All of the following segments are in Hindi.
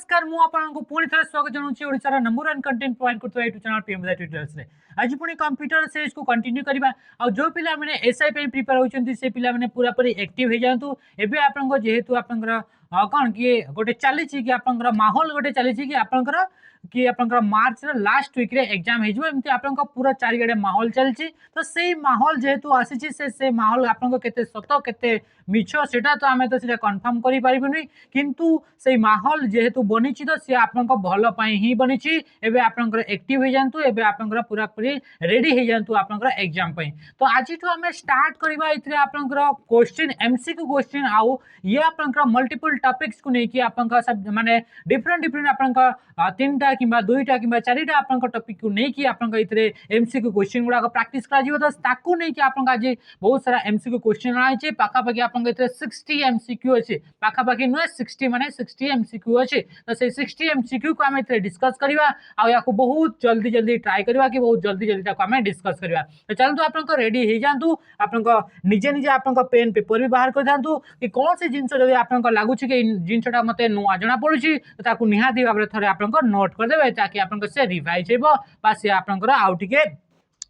नमस्कार मु आपको पुणी थे स्वागत जनाऊँ ओडिशार नंबर 1 कंटेंट प्रोवाइड करते यूट्यूब चैनल पीएमजी ट्यूटोरियल्स रे आज पुणी कंप्यूटर सीरीज को कंटिन्यू करबा आ जो पिला माने एसआई पे प्रिपेयर होचंती से पिला माने पूरा पूरी एक्टिव हो जांतु एबे आपनको जेहेतु आपनकर कोन कि गोटे चली छी कि आपनकर माहौल गोटे चली छी कि आपनकर मार्च लास्ट वीक रे एग्जाम हेजो एमती आपनकर पूरा चारिगडे माहौल चलची तो सेही माहौल जेहेतु आसी से माहौल आपनकर केते सत केते मिछ सेटा तो आमे तो सेटा कंफर्म करि परिबुनी किंतु से माहौल जेहेतु बनी तो सी आपनकर भल पई ही बनी एबे आपनकर एक्टिव हो जांतु एबे आपनकर पूरा पूरी रेडी हो जांतु आपनकर एग्जाम पई तो आज तो आमे स्टार्ट करबा इतरे आपनकर क्वेश्चन एमसीक्यू क्वेश्चन आउ ये आपनकर मल्टीपल टॉपिक्स को नै कि आपनकर सब माने डिफरेंट आपनकर तीनटा किंबा दुईटा किंबा चारिटा आपनकर टॉपिक को नै कि आपनकर इतरे एमसीक्यू क्वेश्चन गुडा प्रैक्टिस करा जिवो तो ताकू नै कि आपनकर आज बहुत सारा एमसीक्यू क्वेश्चन आइ छै पाखा पाखी आपनकर इतरे 60 एमसीक्यू अछि पाखा पाखी न 60 माने 60 एमसीक्यू अछि तो से 60 एमसीक्यू को हमें डिस्कस करबा आ या को बहुत जल्दी ट्राई करबा कि बहुत जल्दी ताको हमें डिस्कस करबा तो चलतो आपनको रेडी हे जांतु आपनको निजे आपनको पेन पेपर भी बाहर कर जांतु कि कौन से जिंस जदि आपनको लागु छी कि जिंसटा मते नुआ जणा पडुची तो ताको निहाती भाबरे थरे आपनको नोट कर देबे ताकि आपनको से रिवाइज हेबो बा से आपनको आउ टिके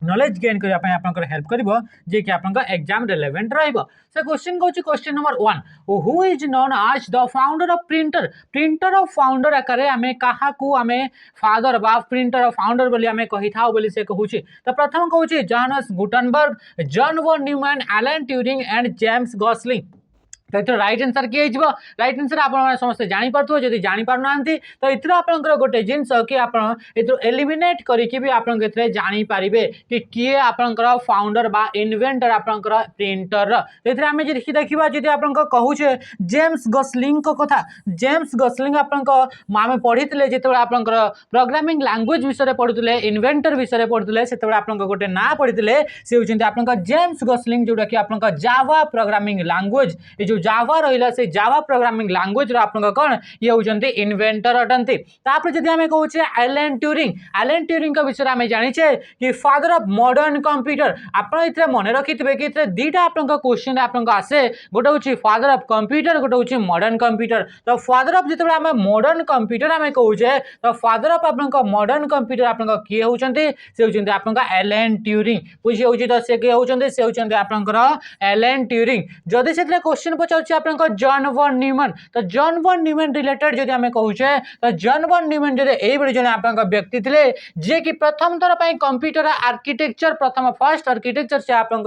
नॉलेज गेन करबा पय आपनकर हेल्प करबो जे कि आपनकर एग्जाम रिलेवेंट रहइबो से क्वेश्चन को छी question number 1 who is known as the founder of printer of founder आकारे हमें कहा को हमें फादर बा प्रिंटर ऑफ फाउंडर बोली हमें कहि थाओ बोली से कहू छी तो प्रथम कहू छी Johannes Gutenberg John von Neumann Alan Turing and James Gosling तो राइट आंसर किए हो राइट आंसर आप समस्त जानी पारथो जदि जानी पार नांती तो इतरा आपनकर गोटे जिंस कि आपन इतरो एलिमिनेट करिके भी आपन इतरे जानी पारिबे कि किए आपनकर फाउंडर बा इन्वेंटर आपनकर प्रिंटर इतरे हमें जे देखिबा जदि आपनकर कहू छे जेम्स गॉसलिंग को कथा जेम्स गॉसलिंग आपनकर मामे पढितले जेतेबे आपनकर प्रोग्रामिंग लैंग्वेज विषय पढुतले इन्वेंटर विषय पढुतले सेतेबे आपनकर गोटे ना पढितले से होचंती आपनकर जेम्स गॉसलिंग जोडा कि आपनकर जावा प्रोग्रामिंग लैंग्वेज ए जो जावा रहिला से जावा प्रोग्रामिंग लैंग्वेज रो आपन कोन ये होजंती इन्वेंटर अटंती तापर जदि हमें कहू छे एलन ट्यूरिंग का विषय हमें जानि छे कि फादर ऑफ मॉडर्न कंप्यूटर आपन इतरे मने रखितबे कि इतरे दीटा आपन का क्वेश्चन आपन का आसे गोटे होची फादर ऑफ कंप्यूटर गोटे होची मॉडर्न कंप्यूटर तो फादर ऑफ जतबे हमें मॉडर्न कंप्यूटर हमें कहू छे तो फादर ऑफ आपन का मॉडर्न कंप्यूटर आपन का किए होचंती से होचंती आपन का एलन ट्यूरिंग बुझी होची तो से के होचंती से होचंती आपन का एलन ट्यूरिंग जदि सेतले क्वेश्चन जॉन वन न्यूमैन तो जॉन वन न्यूमैन रिलेटेड जदि हमें कहू छे तो जॉन वन न्यूमैन जदि एई बडी जने आपन व्यक्ति थिले जे कि प्रथम थर पई कंप्यूटर आर्किटेक्चर प्रथम फर्स्ट आर्किटेक्चर से आपन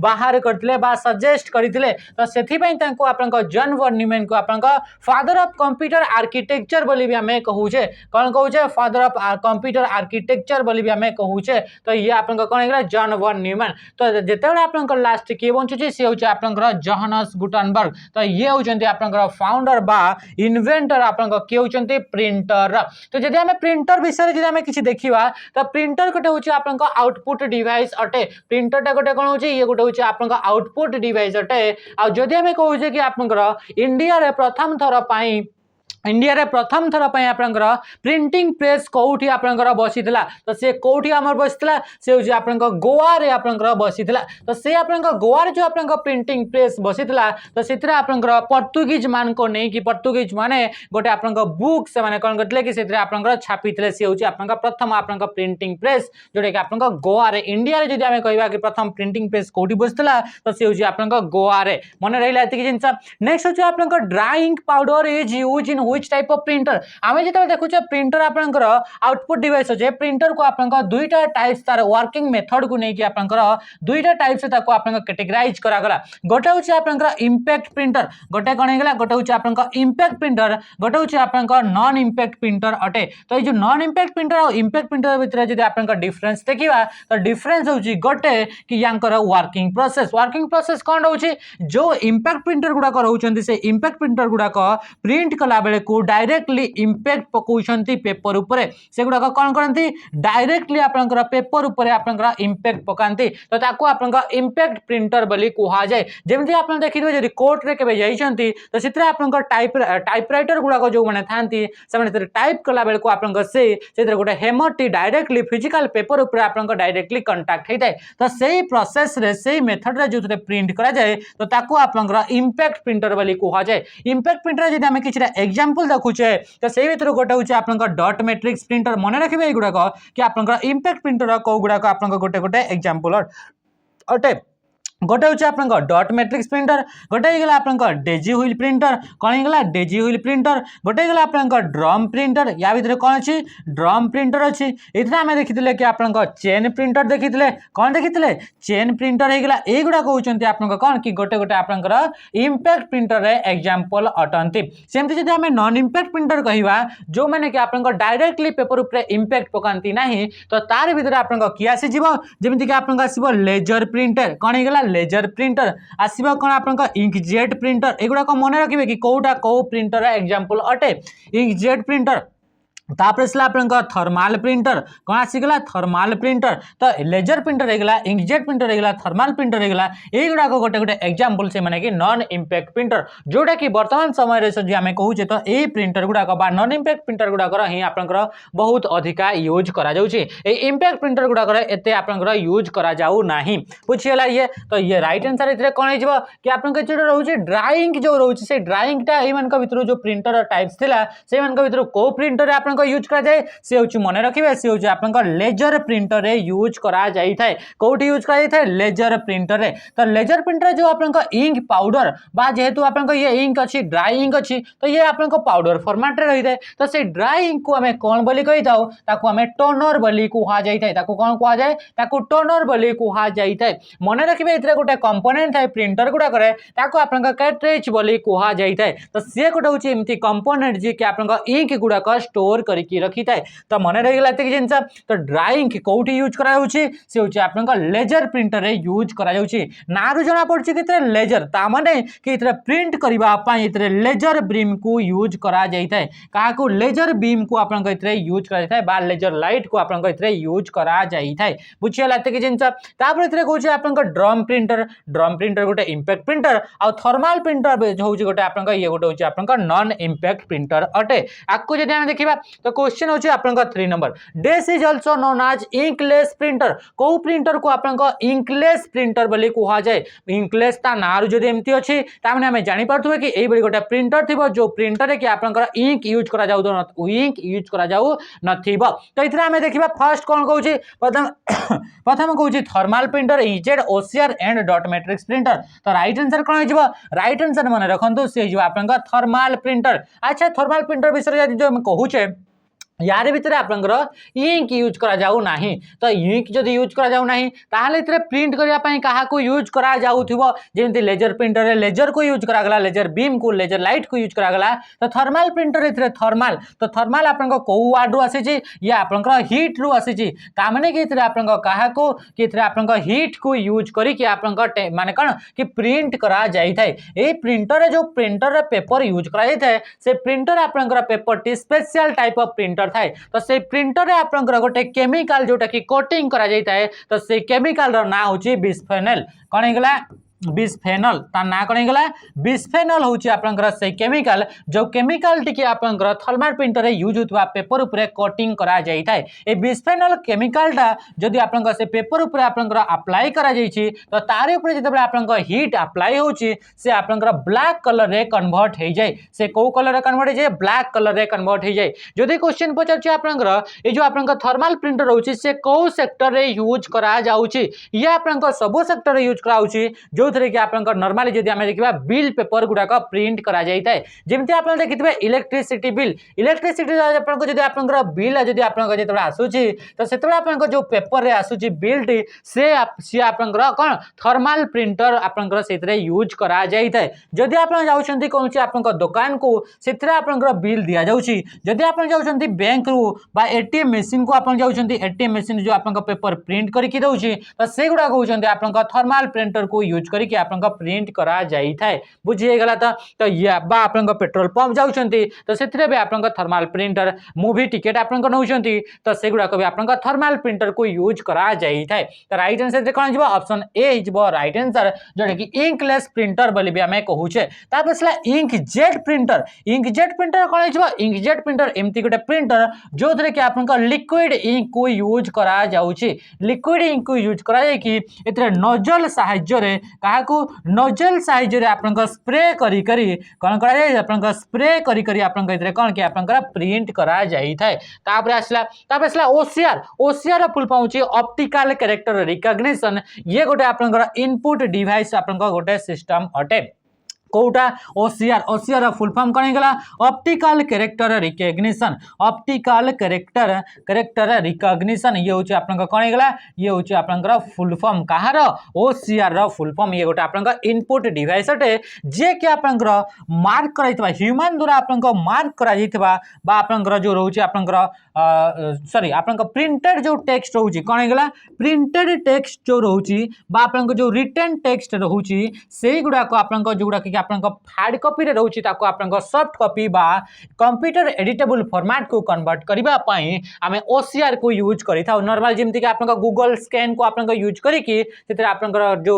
बाहर करथिले बा सजेस्ट करिथिले तो सेथि पई तांको आपन जॉन वन न्यूमैन को आपन फादर ऑफ कंप्यूटर आर्किटेक्चर बोली भी हमें कहू छे कोन कहू छे फादर ऑफ कंप्यूटर आर्किटेक्चर बोली भी हमें कहू छे तो ये आपन कोन एकरा जॉन वन न्यूमैन तो जेतेबे आपन लास्ट के बंचु छे से होचे आपन जोहानस गुटेनबर्ग तो ये होचंती आपनकर फाउंडर बा इन्वेंटर आपनकर के होचंती प्रिंटर तो जदि हमें प्रिंटर विषय जदि हमें किछि देखिबा तो प्रिंटर गोटे होची आपनकर आउटपुट डिवाइस अटे प्रिंटर टा गोटे कोन होची ये गोटे होची आपनकर आउटपुट डिवाइस अटे आ जदि हमें कहू जे कि आपनकर इंडिया रे प्रथम थर पई इंडिया रे प्रथम थर पई आपनकर प्रिंटिंग प्रेस कोठी आपनकर बसितला तो से कोठी हमर बसितला से होची आपनकर गोवा रे आपनकर बसितला तो से आपनकर गोवा रे जो आपनकर प्रिंटिंग प्रेस बसितला तो सेतरा आपनकर पोर्तुगीज मान को नै कि पोर्तुगीज माने गोटे आपनकर बुक से माने कोन करतले कि सेतरा आपनकर छापितले से होची आपनकर प्रथम आपनकर प्रिंटिंग प्रेस जोडे कि आपनकर गोवा रे इंडिया रे जदि हमें कहबा कि प्रथम प्रिंटिंग प्रेस कोठी बसितला तो से होची आपनकर गोवा रे मने रहिला एति कि जिंस नेक्स्ट होची आपनकर drawing powder is used in which type of printer आमे जेते देखु छ प्रिंटर आपनकर आउटपुट डिवाइस जे प्रिंटर को आपनकर दुईटा टाइप्स तार वर्किंग मेथड को नै कि आपनकर दुईटा टाइप से ताको आपनकर कैटेगराइज करा गला गोटे होछ आपनकर इंपैक्ट प्रिंटर गोटे कोन गेला गोटे होछ आपनकर इंपैक्ट प्रिंटर गोटे होछ आपनकर नॉन इंपैक्ट प्रिंटर अटे तो ये जो नॉन इंपैक्ट प्रिंटर और इंपैक्ट प्रिंटर भीतर जदि आपनकर डिफरेंस देखिबा तो डिफरेंस होची गोटे कि यांकर वर्किंग प्रोसेस कोन होची जो इंपैक्ट प्रिंटर गुडा को रहउचंती से इंपैक्ट प्रिंटर गुडा को प्रिंट कला बेले को डायरेक्टली इंपैक्ट पकोउछंती पेपर ऊपर से गुडा कोन करंती डायरेक्टली आपनकर पेपर ऊपर आपनकर इंपैक्ट पकांती तो ताको आपनकर इंपैक्ट प्रिंटर बोली कुहा जाय जेमति आपन देखिबे जदि कोर्ट रे केबे जाइछंती तो सितरे आपनकर टाइपराइटर गुडा को जो माने थांती से माने टाइप कला बेल को आपनकर सेतरे गोटे हेमरटी डायरेक्टली फिजिकल पेपर ऊपर आपनकर डायरेक्टली कांटेक्ट हेताय तो सेही प्रोसेस रे सेही मेथड रे जो प्रिंट करा जाय तो ताको आपनकर इंपैक्ट प्रिंटर बोली कुहा जाय इंपैक्ट प्रिंटर जदि हमें किछरा एग्जांपल देखुचे तो से भीतर गोटे हूँ आप डॉट मैट्रिक्स प्रिंटर मन रखिए युड़ाक कि आप इंपैक्ट प्रिंटर कौ गुड़ाक आप गोटे गोटे एग्जांपल अटे गोटे हूँ आप डॉट मैट्रिक्स प्रिंटर गोटे होगा आप डेजी व्हील प्रिंटर कौन होगा डेजी व्हील प्रिंटर गोटे होगा आप ड्रम प्रिंटर या भीतर कौन अच्छी ड्रम प्रिंटर अच्छी ये आम देखी कि आप चेन प्रिंटर देखी कौन देखी चेन प्रिंटर होगा युवा कहते आप कौन कि गोटे गोटे आप इंपैक्ट प्रिंटर एग्जांपल अटंती सेमती जब आम नॉन इंपैक्ट प्रिंटर कहवा जो मैंने कि आप डायरेक्टली पेपर उपर इंपैक्ट पकाती ना तो तार भीतर आप किए आसीज जमीक आप आसो लेजर प्रिंटर कौन होगा लेजर प्रिंटर आसो कौन आप इंकजेट प्रिंटर एगुड़ा मन रखिए कि कौटा कौ प्रिंटर एग्जांपल अटे इंकजेट प्रिंटर तापर आप थर्माल प्रिंटर कौन आसीगला थर्माल प्रिंटर तो लेजर प्रिंटर होगा इंकजेट प्रिंटर होगा थर्माल प्रिंटर होगा युवा गोटे गोटे एग्जांपल से माने कि नॉन इंपैक्ट प्रिंटर जोटा कि वर्तमान समय जो आम कहूचे तो ये प्रिंटर गुड़ाक नॉन इंपैक्ट प्रिंटर गुड़ाकर ही आप बहुत अधिका यूज करा इंपैक्ट प्रिंटर गुड़ाकर एत आप यूज करा बुझीगला ये तो ये राइट आंसर ये कौन हो कि आप रोचे ड्राइंग जो रोचे ड्राइंगटा यूँ भर जो प्रिंटर टाइप्स थिला से भर कौ प्रिंटर आप यूज करा जाए से हूँ मन रखिए से हूँ आप लेजर प्रिंटर यूज करा जाए कौटी यूज करा जाए लेजर प्रिंटर तो लेजर प्रिंटर जो आप इंक पाउडर बा जेहेतु आप ये इंक अच्छी ड्राई इंक अच्छी तो ये आप पाउडर फॉर्मेट रे रही है तो से ड्राई इंक को आम कौन बोली कही था ताकू आम टोनर बोली कह जाए कौन कह जाए टोनर बोली कह जाए मन रखिए ये गोटे कंपोनेंट थाए प्रिंटर गुड़ाक आप कैट्रेज बोली कह जाए तो सी गोटे हूँ एमती कंपोनेंट जी कि आप इंक गुड़ाक स्टोर करके रखी थाए तो मन रहीगला ये जिनस तो ड्राइंग कौटी यूज करा से हूँ आप लेजर प्रिंटर यूज करा ना जना पड़ी कि लेजर ताने कि प्रिंट करने लेजर बीम को यूज करा जाए क्या लेजर बीम को आप यूज करा लेजर लाइट को आप यूज करा जाए बुझीगला ये जिनस कहूँ आप ड्रम प्रिंटर गोटे इंपैक्ट प्रिंटर आ थर्माल प्रिंटर हूँ गोटे आप ये गोटे हूँ आप नॉन इंपैक्ट प्रिंटर अटे आपको जब आम देखा तो क्वेश्चन होची आपनका 3 number this is also known as inkless printer को प्रिंटर को आपनका इंकलेस प्रिंटर बोली कहा जाए इंकलेस ता नारु जदि एमती अछि ता माने हमें जानि परथुबे कि एई बडी गोटा प्रिंटर थिबो जो प्रिंटर रे कि आपनका इंक यूज करा जाउ तो इंक यूज करा जाउ नथिबो तो इथरा हमें देखिबा फर्स्ट कोन कहूची प्रथम कहूची thermal printer inkjet OCR and dot matrix printer तो राइट आंसर कोन हिजबो राइट आंसर मन रखंतु से हिजबो आपनका थर्मल प्रिंटर अच्छा थर्मल प्रिंटर विषय जो हम कहूचे यार भीतर आप इंक यूज करा जाऊ नाही तो इंक जदि यूज करा जाऊ नाही ताहाले इतरे प्रिंट करिया पई काहा को यूज करा जाउथिबो जेमति लेजर प्रिंटर रे लेजर को यूज करा गला लेजर बीम को लेजर लाइट को यूज करा गला तो थर्मल प्रिंटर इतरे थर्मल तो थर्मल आपन को को वर्ड रु आसी छी या आपन को हीट रु आसी छी ता माने कि इतरे आपन को काहा को कि इतरे आपन को हीट को यूज करी कि आपन को माने कोन कि प्रिंट करा जाई थाए ए प्रिंटर रे जो प्रिंटर रे पेपर यूज करा जाई थाए से प्रिंटर आपन को paper T special type of printer थाए तो से प्रिंटर रे आप गोटे केमिकल जोटा कि कोटिंग करा जाता है तो से केमिकल रो ना होची बिस्फेनल कौन होगा बिस्फेनल ता ना कौन होगा बिस्फेनल हूँ आपंकर से केमिकल जो केमिकल टी आपंकर थर्मल प्रिंटर यूज होता पेपर उपरे कोटिंग करा जाई थाए ए बिस्फेनल केमिकलटा जदि आपंकर से पेपर उपरे आपंकर अप्लाई करा जाई तो तारे उपरे जब आपंकर हीट अप्लाई होची से आपंकर ब्लैक कलर रे कन्वर्ट हो जाए से को कलर रे कन्वर्ट हो जाए ब्लैक कलर रे कन्वर्ट हो जाए जदि क्वेश्चन पचार आपंकर ये जो आपंकर थर्मल प्रिंटर होची से को सेक्टर रे यूज करा जाउची ये आपंकर सब सेक्टर रे यूज कराउची जो थे कि आप नॉर्मली जब आम देखा बिल पेपर गुड़ाक प्रिंट करा जाए जमी आप देखिए इलेक्ट्रिसिटी बिल इलेक्ट्रिसिटी जब आप बिल जब आप आसूची तो से आप जो पेपर रे आसूची बिल टी से सी आप कौन थर्मल प्रिंटर आप यूज करा जाए जदि आप जाऊँच कौन आप दुकान को से बिल दि जाऊँगी जदि आप जाऊँच बैंक रु बा एटीएम मेसीन को आप जाऊँच एटीएम मेसीन जो आप पेपर प्रिंट करके दौर तो से गुड़ा कहते आप थर्मल प्रिंटर को यूज करके आप प्रिंट करा जाई थाए बुझीगला तो या बा आप पेट्रोल पंप जाउछंती तो से भी आप थर्मल प्रिंटर मूवी टिकेट आप नौकरी तो से गुड़ाक भी आप थर्मल प्रिंटर को यूज करा जाई थाए तो राइट आंसर कौन हो ऑप्शन ए हो राइट आंसर जोटा कि इंकलेस प्रिंटर बोली भी आम कहूचे तापर इंकजेट प्रिंटर कौन हो इंकजेट प्रिंटर एमती गोटे प्रिंटर जो थे कि आप लिक्विड इंक को यूज करा जाउची लिक्विड इंक को यूज करा जाए कि एतरे नोजल साहाय्य रे ताहाकू नोजल साइज रे आपनका स्प्रे करी करी कोन करा जाय आपनका स्प्रे करी करी आपनका इतरे कोन कि आपनका प्रिंट करा जाय थाए तापर आसला ओसीआर फुल फॉर्म होची ऑप्टिकल कैरेक्टर रिकॉग्निशन ये गोटे आपनका इनपुट डिवाइस आपनका गोटे सिस्टम अटे कोटा ओसीआर फुल फॉर्म कौन गला ऑप्टिकल कैरेक्टर रिकॉग्निशन ये होची आपनका कौन गला ये होची आपनका फुल फॉर्म कहार ओसीआर रो फुल फॉर्म ये गोटे आपनका इनपुट डिवाइस अटे जे कि आपनका मार्क कराइतबा ह्यूमन द्वारा आपनका मार्क करा जाइतबा बा आपनका जो रहउची आपनका सॉरी आपनका प्रिंटेड जो टेक्स्ट रहउची कौन गला प्रिंटेड टेक्स्ट जो रहउची बा आपनका जो रिटन टेक्स्ट रहउची सेही गुडा को आपनका जोडा कि आपनका हार्ड कॉपी रे रहउची ताको आपनका सॉफ्ट कॉपी बा कंप्यूटर एडिटेबल फॉर्मेट को कन्वर्ट करिबा पई हमें ओसीआर को यूज करि था नॉर्मल जेमति कि आपनका गूगल स्कैन को आपनका यूज करि कि सेते आपनका जो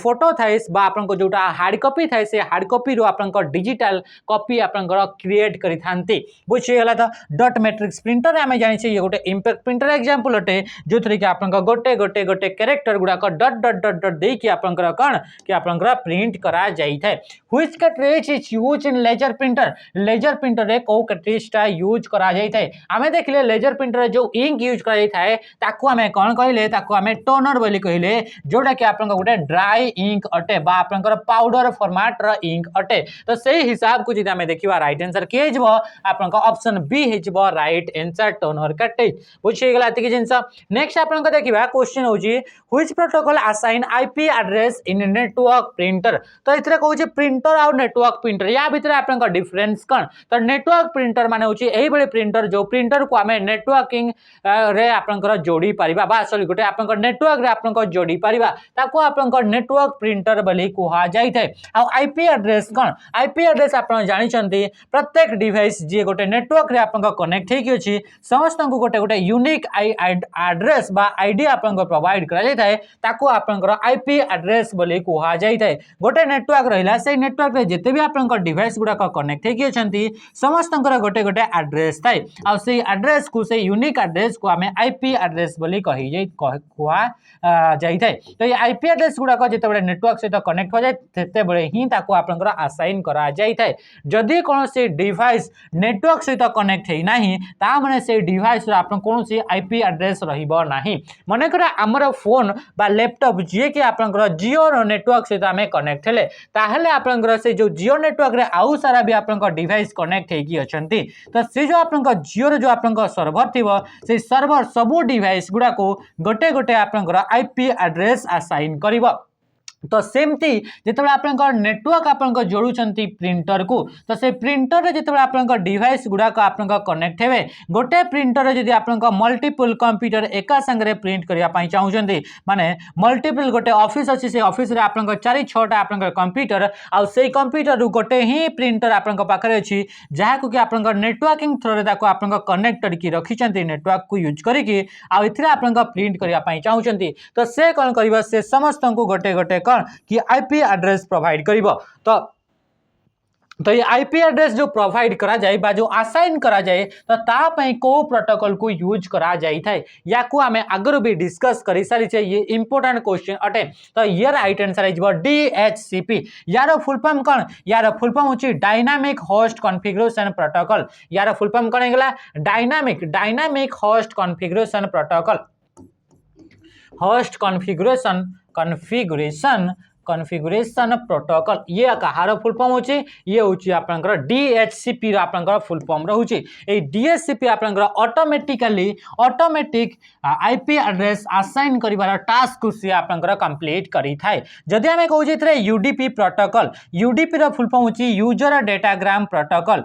फोटो थाए बा आपनका जोटा हार्ड कॉपी थाए से हार्ड कॉपी रो आपनका डिजिटल कॉपी आपनका क्रिएट करि थांती बुझि गेला त डॉट मैट्रिक्स प्रिंटर हमें जानि छै ये गोटे इंपैक्ट प्रिंटर एग्जांपल अटे जो थरी कि आपनका गोटे गोटे गोटे कैरेक्टर गुडा को डॉट डॉट डॉट डॉट दे कि आपनका कोन कि आपनका प्रिंट करा जाई थाए which characteristic is used in laser printer रे को कैरेक्टरिस्टिक यूज करा जाई थाए हमें देखले लेजर प्रिंटर रे जो इंक यूज करा जाई थाए ताको हमें कोन कहले ताको हमें टोनर बोली कहले जोटा कि आपनका गोटे ड्राई इंक अटे बा आपनका पाउडर फॉर्मेट रो इंक अटे तो सही हिसाब को जदि हमें देखिबा राइट आंसर के जबो आपनका ऑप्शन बी हिजबो राइट आंसर टोनर कैरेक्टरिस्टिक बुझि गेला एतिक जिंस नेक्स्ट आपनका देखिबा क्वेश्चन होजी which protocol assign IP address in network printer तो इतरे कहूची प्रिंटर और नेटवर्क प्रिंटर या भीतर आपनका डिफरेंस कौन तो नेटवर्क प्रिंटर माने होची एही बळे प्रिंटर जो प्रिंटर को हमें नेटवर्किंग रे आपनका जोड़ी परिबा बा सॉरी गोटे आपनका नेटवर्क रे आपनका जोड़ी परिबा ताको आपनका नेटवर्क प्रिंटर बोली कुहा जाई थाए आ आईपी एड्रेस कौन आईपी एड्रेस आपन जानि छंती प्रत्येक डिवाइस जे गोटे नेटवर्क रे आपनका कनेक्ट हेकी अछि समस्त को गोटे गोटे यूनिक एड्रेस बा आईडी आपनका प्रोवाइड करा जाई थाए ताको आपनका आईपी एड्रेस बोली कुहा जाई थाए गोटे नेटवर्क रहिला से नेटवर्क रे जेते भी आपनका डिवाइस गुडा का कनेक्ट हेकी अछंती समस्तंकर गोटे गोटे एड्रेस थाए आ से एड्रेस को से यूनिक एड्रेस को हमें आईपी एड्रेस बोली कहि जाई कुहा जाई थाए तो ये आईपी एड्रेस गुडा का जेते बळे नेटवर्क से कनेक्ट हो जाय तेते बळे ही ताको आपनका असाइन करा जाई थाए जदि कोन से डिवाइस नेटवर्क से कनेक्ट हेई नाही ता माने से डिवाइस रे आपन कोन से आईपी एड्रेस रहिबो नाही माने करा हमर फोन बा लैपटॉप जे कि आपनका जियो नेटवर्क से हमें कनेक्ट हेले ताहले आपनका से जो जियो नेटवर्क रे आउ सारा भी आपनका डिवाइस कनेक्ट हेकी अछंती तो से जो आपनका जियो रे जो आपनका सर्वर थिबो से सर्वर सबो डिवाइस गुडा को गोटे गोटे आपनका आईपी एड्रेस असाइन करिवो तो सेमती जिते आपनका नेटवर्क आपनका जोड़ुचंती प्रिंटर को तो से प्रिंटर रे जिते आपनका डिवाइस गुडा को आपनका कनेक्ट हेबे गोटे प्रिंटर रे जदि आपनका मल्टीपल कंप्यूटर एका संगे प्रिंट करिया पई चाहुचंती माने मल्टीपल गोटे ऑफिस अछि से ऑफिस रे आपनका 4-6 टा आपनका कंप्यूटर आ से कंप्यूटर रु गोटे ही प्रिंटर आपनका पाखरे अछि जहा को कि आपनका नेटवर्किंग थ्रू रे ताको आपनका कनेक्टेड की रखिचंती नेटवर्क को यूज करिकि आ इथरे आपनका प्रिंट करिया पई चाहुचंती तो से कोन करबा से समस्त को गोटे गोटे कि आईपी एड्रेस प्रोवाइड करिवो तो ये आईपी एड्रेस जो प्रोवाइड करा जाए बा जो असाइन करा जाए तो ता पई को प्रोटोकॉल को यूज करा जाई थाए या को हमें आगर भी डिस्कस करि सारी छै ये इंपोर्टेंट क्वेश्चन अटे तो ये राइट आंसर इज डीएचसीपी यार फुल फॉर्म कोन यार फुल फॉर्म होची डायनामिक होस्ट कॉन्फ़िगरेशन प्रोटोकॉल यार फुल फॉर्म कोन गेला dynamic host configuration protocol host configuration protocol ये कहार फुल फॉर्म होची ये होची आपनकर डीएचसीपी रो आपनकर फुल फॉर्म रहउची ए डीएचसीपी आपनकर ऑटोमेटिक आईपी एड्रेस असाइन करिवार टास्क को से आपनकर कंप्लीट करी थाए जदि हमें कहू जे थरे यूडीपी प्रोटोकॉल यूडीपी रो फुल फॉर्म होची user datagram protocol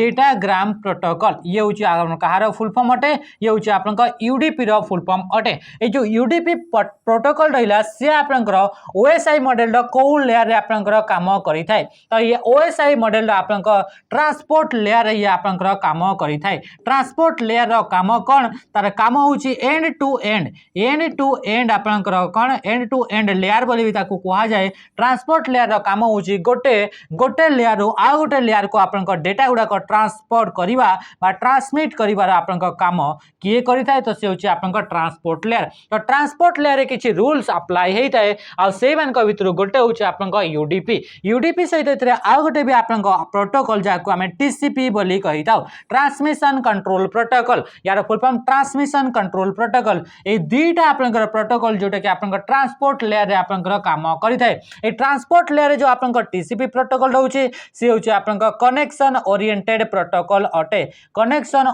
datagram protocol ये होची कहार फुल फॉर्म अटे ये होची आपनकर यूडीपी रो फुल फॉर्म अटे ए जो यूडीपी प्रोटोकॉल रहिला आपनकर ओएसआई मॉडल को लेयर रे आपनकर काम करि थाए तो ये ओएसआई मॉडल आपनकर ट्रांसपोर्ट लेयर रे आपनकर काम करि थाए ट्रांसपोर्ट लेयर रो काम कोन तार काम होची एंड टू एंड आपनकर कोन एंड टू एंड लेयर बोली भी ताको कहा जाए ट्रांसपोर्ट लेयर रो काम होची गोटे लेयर रो आ गोटे लेयर को आपनकर डेटा गुडा को ट्रांसपोर्ट करिवा बा ट्रांसमिट करिवार आपनकर काम किए करि थाए तो से होची आपनकर ट्रांसपोर्ट लेयर तो ट्रांसपोर्ट लेयर रे किछि रूल्स अप्लाई होता है आ से मानक भितर गोटे हूँ आपन यूडीपी यूडीपी सहित आउ गोटे भी आपन प्रोटोकॉल जहाँ आम टीसीपी बोली कही था ट्रांसमिशन कंट्रोल प्रोटोकॉल यार full form transmission control protocol ये दुईटा आपन प्रोटोकॉल जोटा कि आपन ट्रांसपोर्ट लेयर आपन काम करें ये ट्रांसपोर्ट लेयर जो आपन टीसीपी प्रोटोकॉल रोचे सी हूँ आपन कनेक्शन ओरिएंटेड प्रोटोकॉल अटे कनेक्शन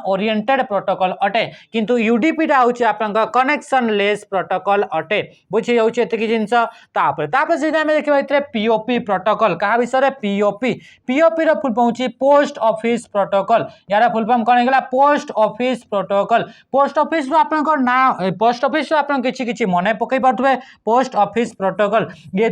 ओरिएंटेड प्रोटोकॉल अटे किंतु यूडीपी टा हूँ आपन कनेक्शन लेस प्रोटोकॉल अटे बुझी जाऊँ एतिक जिनस देखा पीओपी प्रोटोकॉल क्या विषय पीओपी पीओपी फुल फॉर्म हूँ पोस्ट ऑफिस प्रोटोकॉल यार फुल फॉर्म कौन है post office protocol post office ना पोस्ट ऑफिस आपन किछि मन पकई पारे पोस्ट ऑफिस प्रोटोकॉल ये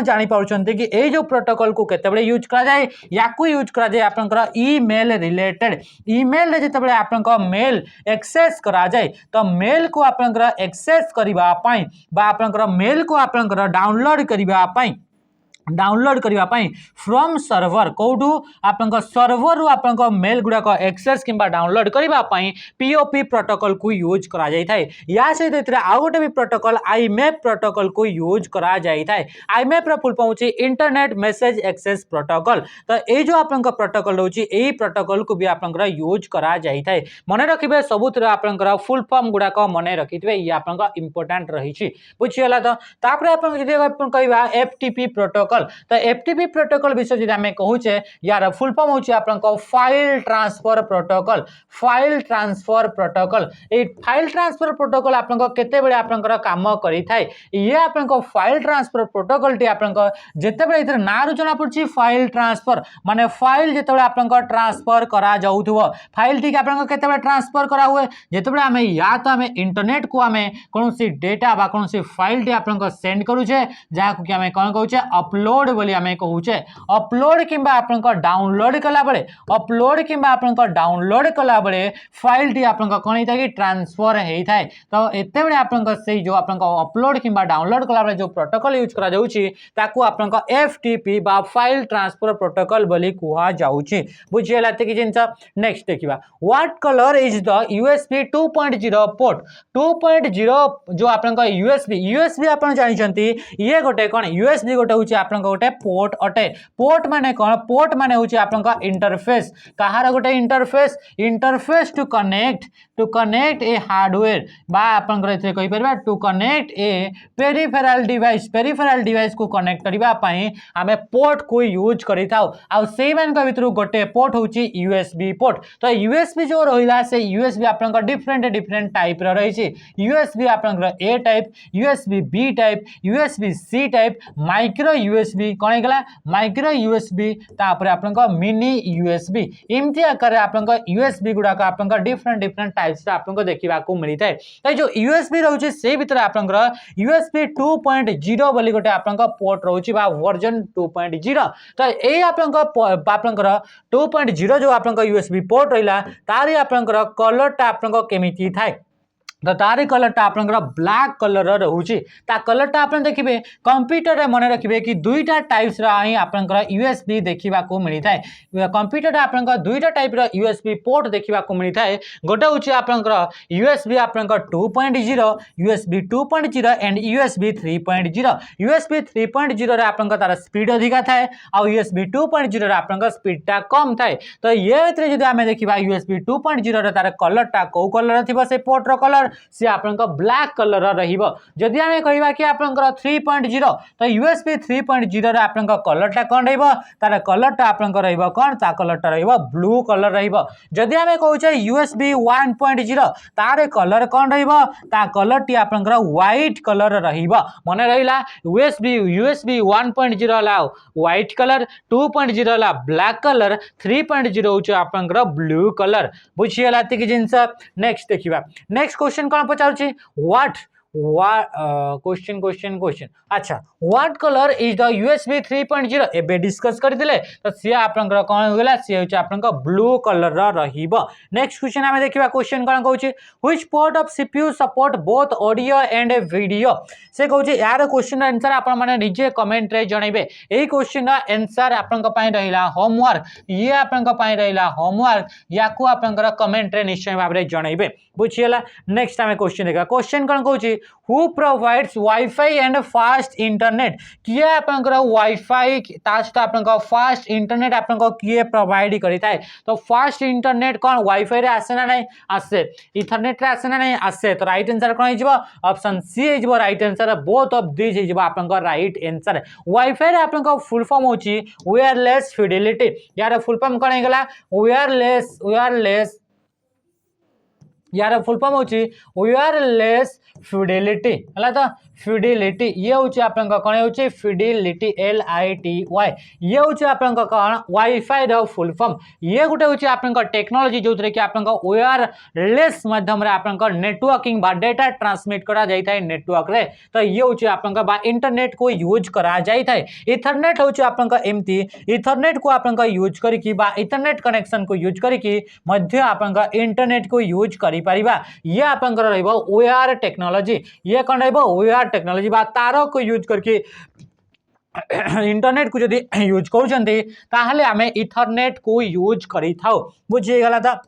जानी पार्टी कि ये जो प्रोटोकॉल को केते यूज करा जाए या यूज करा जाए आपनकर ईमेल रिलेटेड ईमेल रे जेते आपनकर मेल एक्सेस करा जाए तो मेल को आपनकर एक्सेस करिबा पई बा आपनकर मेल को आपनकर डाउनलोड करिबा पई डाउनलोड करने फ्रॉम सर्वर कौटू आप सर्वर रू आप मेल गुड़ाक एक्सेस किंबा डाउनलोड करने पीओपी प्रोटोकॉल को यूज करा जाय थाए या सहित आउ गोटे भी प्रोटोकॉल आईमेप प्रोटोकॉल को यूज करा जाय थाए आईमेप रो फुल फॉर्म होची इंटरनेट मैसेज एक्सेस प्रोटोकॉल तो ये जो आप प्रोटोकॉल रोची यही प्रोटोकॉल को भी आप यूज करा जाय थाए मन रखिबे सबुत आप फुल फॉर्म गुड़ाक मन रखिथे ये आप इंपोर्टेंट रही बुझीगला तो तापर आप कहवा एफटीपी प्रोटोकॉल तो एफटीपी प्रोटोकॉल विषय जब आम कहूचे यार फुल फॉर्म होची आपन file transfer protocol file transfer protocol ए फाइल ट्रांसफर प्रोटोकॉल आपन केते बेले आपन काम करि थाए ये आपन फाइल ट्रांसफर प्रोटोकॉल टी आपन जेते बेले इधर ना जना पड़ची फाइल ट्रांसफर माने फाइल जेते बेले आपन ट्रांसफर करा जाउथबो फाइल टी आपन केते बेले ट्रांसफर करा हुए जेते बेले आमे या तो आमे इंटरनेट को आमे कोनोसी डेटा बा कोनोसी फाइल टी आपन सेंड करूचे जहा को कि आमे कोन कहूचे अपलोड बोली आमे कहूचे अपलोड किंबा आपन डाउनलोड कला बेले अपलोड किंबा आपन डाउनलोड कला बेले फाइल टी आपन कोन हेता कि ट्रांसफर हेई थाए तो एते बेले आपन से जो आपन अपलोड किंबा डाउनलोड कला बेले जो प्रोटोकॉल यूज करा जाउची ताकू आपन एफटीपी बा फाइल ट्रांसफर प्रोटोकॉल बोली कुहा जाउची बुझियला ते कि जिंस नेक्स्ट देखिबा what colour is the USB 2.0 port 2.0 जो आपन यूएसबी आपन जानि छंती ये गोटे कोन यूएसबी गोटे होची आपन गोटे पोर्ट अटे पोर्ट माने कोन पोर्ट माने होची आपन इंटरफेस कहार गोटे interface to connect a hardware बा आपन एथे कहि परबा to connect a peripheral device को कनेक्ट करबा पई हमें पोर्ट को यूज करि थाउ आ सेई मान का भितरु गोटे पोर्ट होची यूएसबी पोर्ट तो यूएसबी जो रहिला से यूएसबी आपन डिफरेंट टाइप रो रही छी यूएसबी आपन A type USB B type USB C type micro USB कौन है माइक्रो यूएसबी तापर आपन मिनी यूएसबी इमती आकार आपन यूएसबी गुड़ाक आपन डिफरेंट टाइप्स आपन देखा मिली थाए तो जो यूएसबी रोचे से भीतर आपन यूएसबी 2.0 बोली गोटे आपन पोर्ट रोची बा वर्जन 2.0 तो ये आपन 2.0 जो आपन यूएसबी पोर्ट रहिला तारी आपन कलरटा आपन केमिति थाए तो तारी कलरटा आपन ब्लैक कलर रोची ता कलरटा आपन देखिबे कंप्यूटर रे मन रखिबे कि दुईटा टाइप्स रा ही आपन यूएसबी देखिबा को मिली थाए कंप्यूटर आपन दुईटा टाइप रा यूएसबी पोर्ट देखिबा को मिली थाए गोटे होची आपन यूएसबी आपन 2.0 यूएसबी 2.0 एंड यूएसबी 3.0 यूएसबी 3.0 रे आपन तार स्पीड अधिका थाए आ यूएसबी 2.0 रे आपन स्पीड टा कम थाए तो ये भितर जदी आमे देखिबा यूएसबी 2.0 रे तार कलरटा को कलर थिबो से पोर्ट रो कलर सी आपन ब्लैक कलर रहिबो जदि आमे कहिबा कि आपन 3.0 तो यूएसबी 3.0 रे आपन कलरटा कोन रहइबो तार कलरटा आपन रहइबो कोन ता कलरटा रहइबो ब्लू कलर रहइबो जदि आमे कहूचे यूएसबी 1.0 तार कलर कोन रहइबो ता कलरटी आपन व्हाइट कलर रहिबो मन रहिला यूएसबी 1.0 ला व्हाइट कलर 2.0 ला ब्लैक कलर 3.0 होचे आपन ब्लू कलर बुझियला तिक जिंस नेक्स्ट देखिबा नेक्स्ट क्वेश्चन कौन पचारुची व्हाट क्वेश्चन अच्छा what colour is the USB 3.0 एबे डिस्कस करथिले तो सी आपन कोन होगला सी होचे आपन ब्लू कलर रहिबो नेक्स्ट क्वेश्चन हमें देखिबा क्वेश्चन कोन कहूची which port of CPU support both audio and video से कहूची यार क्वेश्चन आंसर आपन माने निजे कमेंट रे जणाइबे एई क्वेश्चन आंसर आपन पई रहिला होमवर्क ये आपन पई रहिला होमवर्क याकू आपन कमेंट रे निश्चय भाबरे जणाइबे बुझियला नेक्स्ट हमें क्वेश्चन देखा क्वेश्चन कोन कहूची who provides wifi and fast internet किए आपनकर वाईफाई ता सहित आपनकर फास्ट इंटरनेट आपनकर किए प्रोवाइड करि थाए तो फास्ट इंटरनेट कोन वाईफाई रे आसे ना नहीं आसे इथरनेट रे आसे ना नहीं आसे तो राइट आंसर कोन हे जिवो ऑप्शन सी हे जिवो right answer both of this हे जिवो आपनकर राइट आंसर वाईफाई रे आपनकर फुल फॉर्म होची वायरलेस फिडेलिटी यार फुल फॉर्म कोन हे गला वायरलेस यार फुल फॉर्म होची वायरलेस फिडेलिटी हला तो फिडेलिटी ये होची आपनका कोन होची फिडेलिटी LITY ये होची आपनका कोन वाईफाई रो फुल फॉर्म ये गुटे होची आपनका टेक्नोलॉजी जोतरे कि आपनका वायरलेस माध्यम रे आपनका नेटवर्किंग बा डेटा ट्रांसमिट करा जाई थाए नेटवर्क रे तो ये होची आपनका बा इंटरनेट को यूज करा जाई थाए इथरनेट होची आपनका एमती इथरनेट को आपनका यूज करी कि बा इंटरनेट कनेक्शन को यूज करी कि मध्य आपनका इंटरनेट को यूज करी परिबा ये आपनका रहइबो वायर टेक्नोलॉजी ये कोन रहइबो वायर टेक्नोलॉजी बा तारो को यूज करके इंटरनेट को जदि यूज करूछंती ताहले हमें इथरनेट को यूज करी थाओ बुझी गला था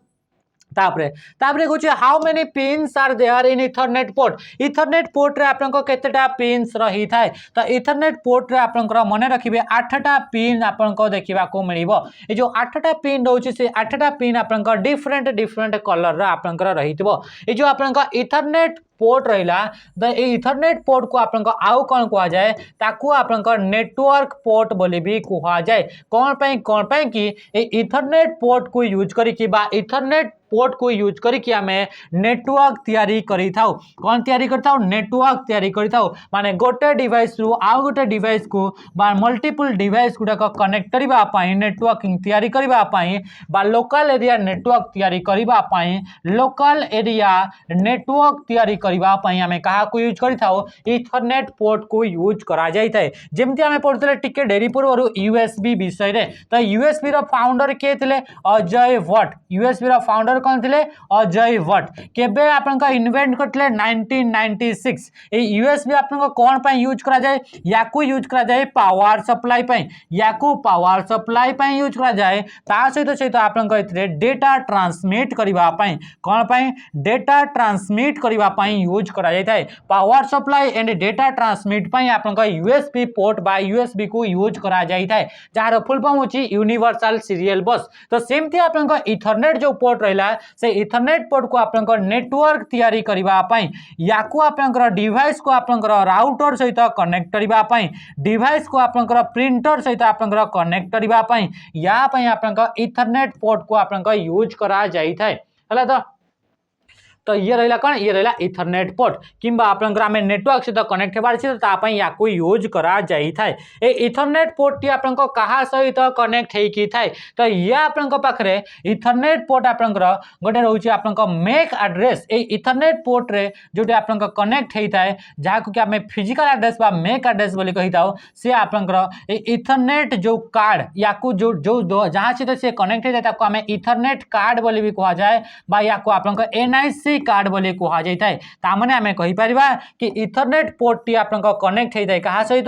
तापरे कहूँ how many pins are there in Ethernet port रे आपनको केतेटा पिन्स रही थाए तो इथरनेट पोर्ट रे आपनकर मने रखिबे 8टा पिन आपनको देखिबा को मिलिबो ए जो 8टा पिन रहउछि से 8टा पिन आपनकर डिफरेंट कलर रा आपनकर रहितबो ए जो आपनकर इथरनेट पोर्ट रहिला द इथरनेट पोर्ट को आपनकर आउ कोन कहा जाए ताकू आपनकर नेटवर्क पोर्ट बोली भी कहा जाए कोन पई कि ए इथरनेट पोर्ट को यूज करी कि बा इथरनेट पोर्ट को यूज करी कि हमें नेटवर्क तैयारी करी थाउ कोन तैयारी करथाउ नेटवर्क तैयारी करी थाउ माने गोटे डिवाइस रु आउ गोटे डिवाइस को बा मल्टीपल डिवाइस गुडा को कनेक्ट करबा पई नेटवर्किंग तैयारी करबा पई बा लोकल एरिया नेटवर्क तैयारी करबा पई लोकल एरिया नेटवर्क तैयारी करबा पई हमें कहा को यूज करी थाउ इथरनेट पोर्ट को यूज करा जाई थाए जेमति हमें पढतले टिके डेरी पूर्व यूएसबी विषय रे तो यूएसबी रो फाउंडर के थिले अजय भट्ट यूएसबी रो फाउंडर कौन थे अजय भट्ट केबे आपनका इन्वेंट करथिले 1996 ए यूएसबी आपनका कोन पई यूज करा जाए याकू यूज करा जाए पावर सप्लाई पई याकू पावर सप्लाई पई यूज करा जाए ता सहित आपनका इथरे डेटा ट्रांसमिट करबा पई कोन पई डेटा ट्रांसमिट करबा पई यूज करा जाय थाए power supply and data transmit पई आपनका यूएसबी पोर्ट बा यूएसबी को यूज करा जाय थाए जार फुल फॉर्म होची यूनिवर्सल सीरियल बस तो सेमती आपनका इथरनेट जो पोर्ट रहला से इथरनेट पोर्ट को आपनकर नेटवर्क तैयारी करबा पई याकू आपनकर डिवाइस को आपनकर राउटर सहित कनेक्ट करबा पई डिवाइस को आपनकर प्रिंटर सहित आपनकर कनेक्ट करबा पई या पई आपनकर इथरनेट पोर्ट को आपनकर यूज करा जाई थाए हला तो ये रहिला कौन ये रहिला इथरनेट पोर्ट किंबा आपनकर हमें नेटवर्क सहित कनेक्ट हेबार छै ता पई याकू यूज करा जाई थाए ए इथरनेट पोर्ट टी आपनकर कहा सहित कनेक्ट हेई की थाए तो ये आपनकर पाखरे इथरनेट पोर्ट आपनकर गोटे रहउछि आपनकर मेक एड्रेस ए इथरनेट पोर्ट रे जोटे आपनकर कनेक्ट हेई थाए जहा को कि हमें फिजिकल एड्रेस बा मेक एड्रेस बोली कहि थाओ से आपनकर ए इथरनेट जो कार्ड याकू जो जहां से कनेक्ट हेई थाए ताको हमें इथरनेट कार्ड बोली भी कहा जाए बा याकू आपनकर NIC कार्ड बोली कहा जाय थाए तामने हमें कहि परिबा कि इथरनेट पोर्ट टी आपनका कनेक्ट हेइ थाए कहा सहित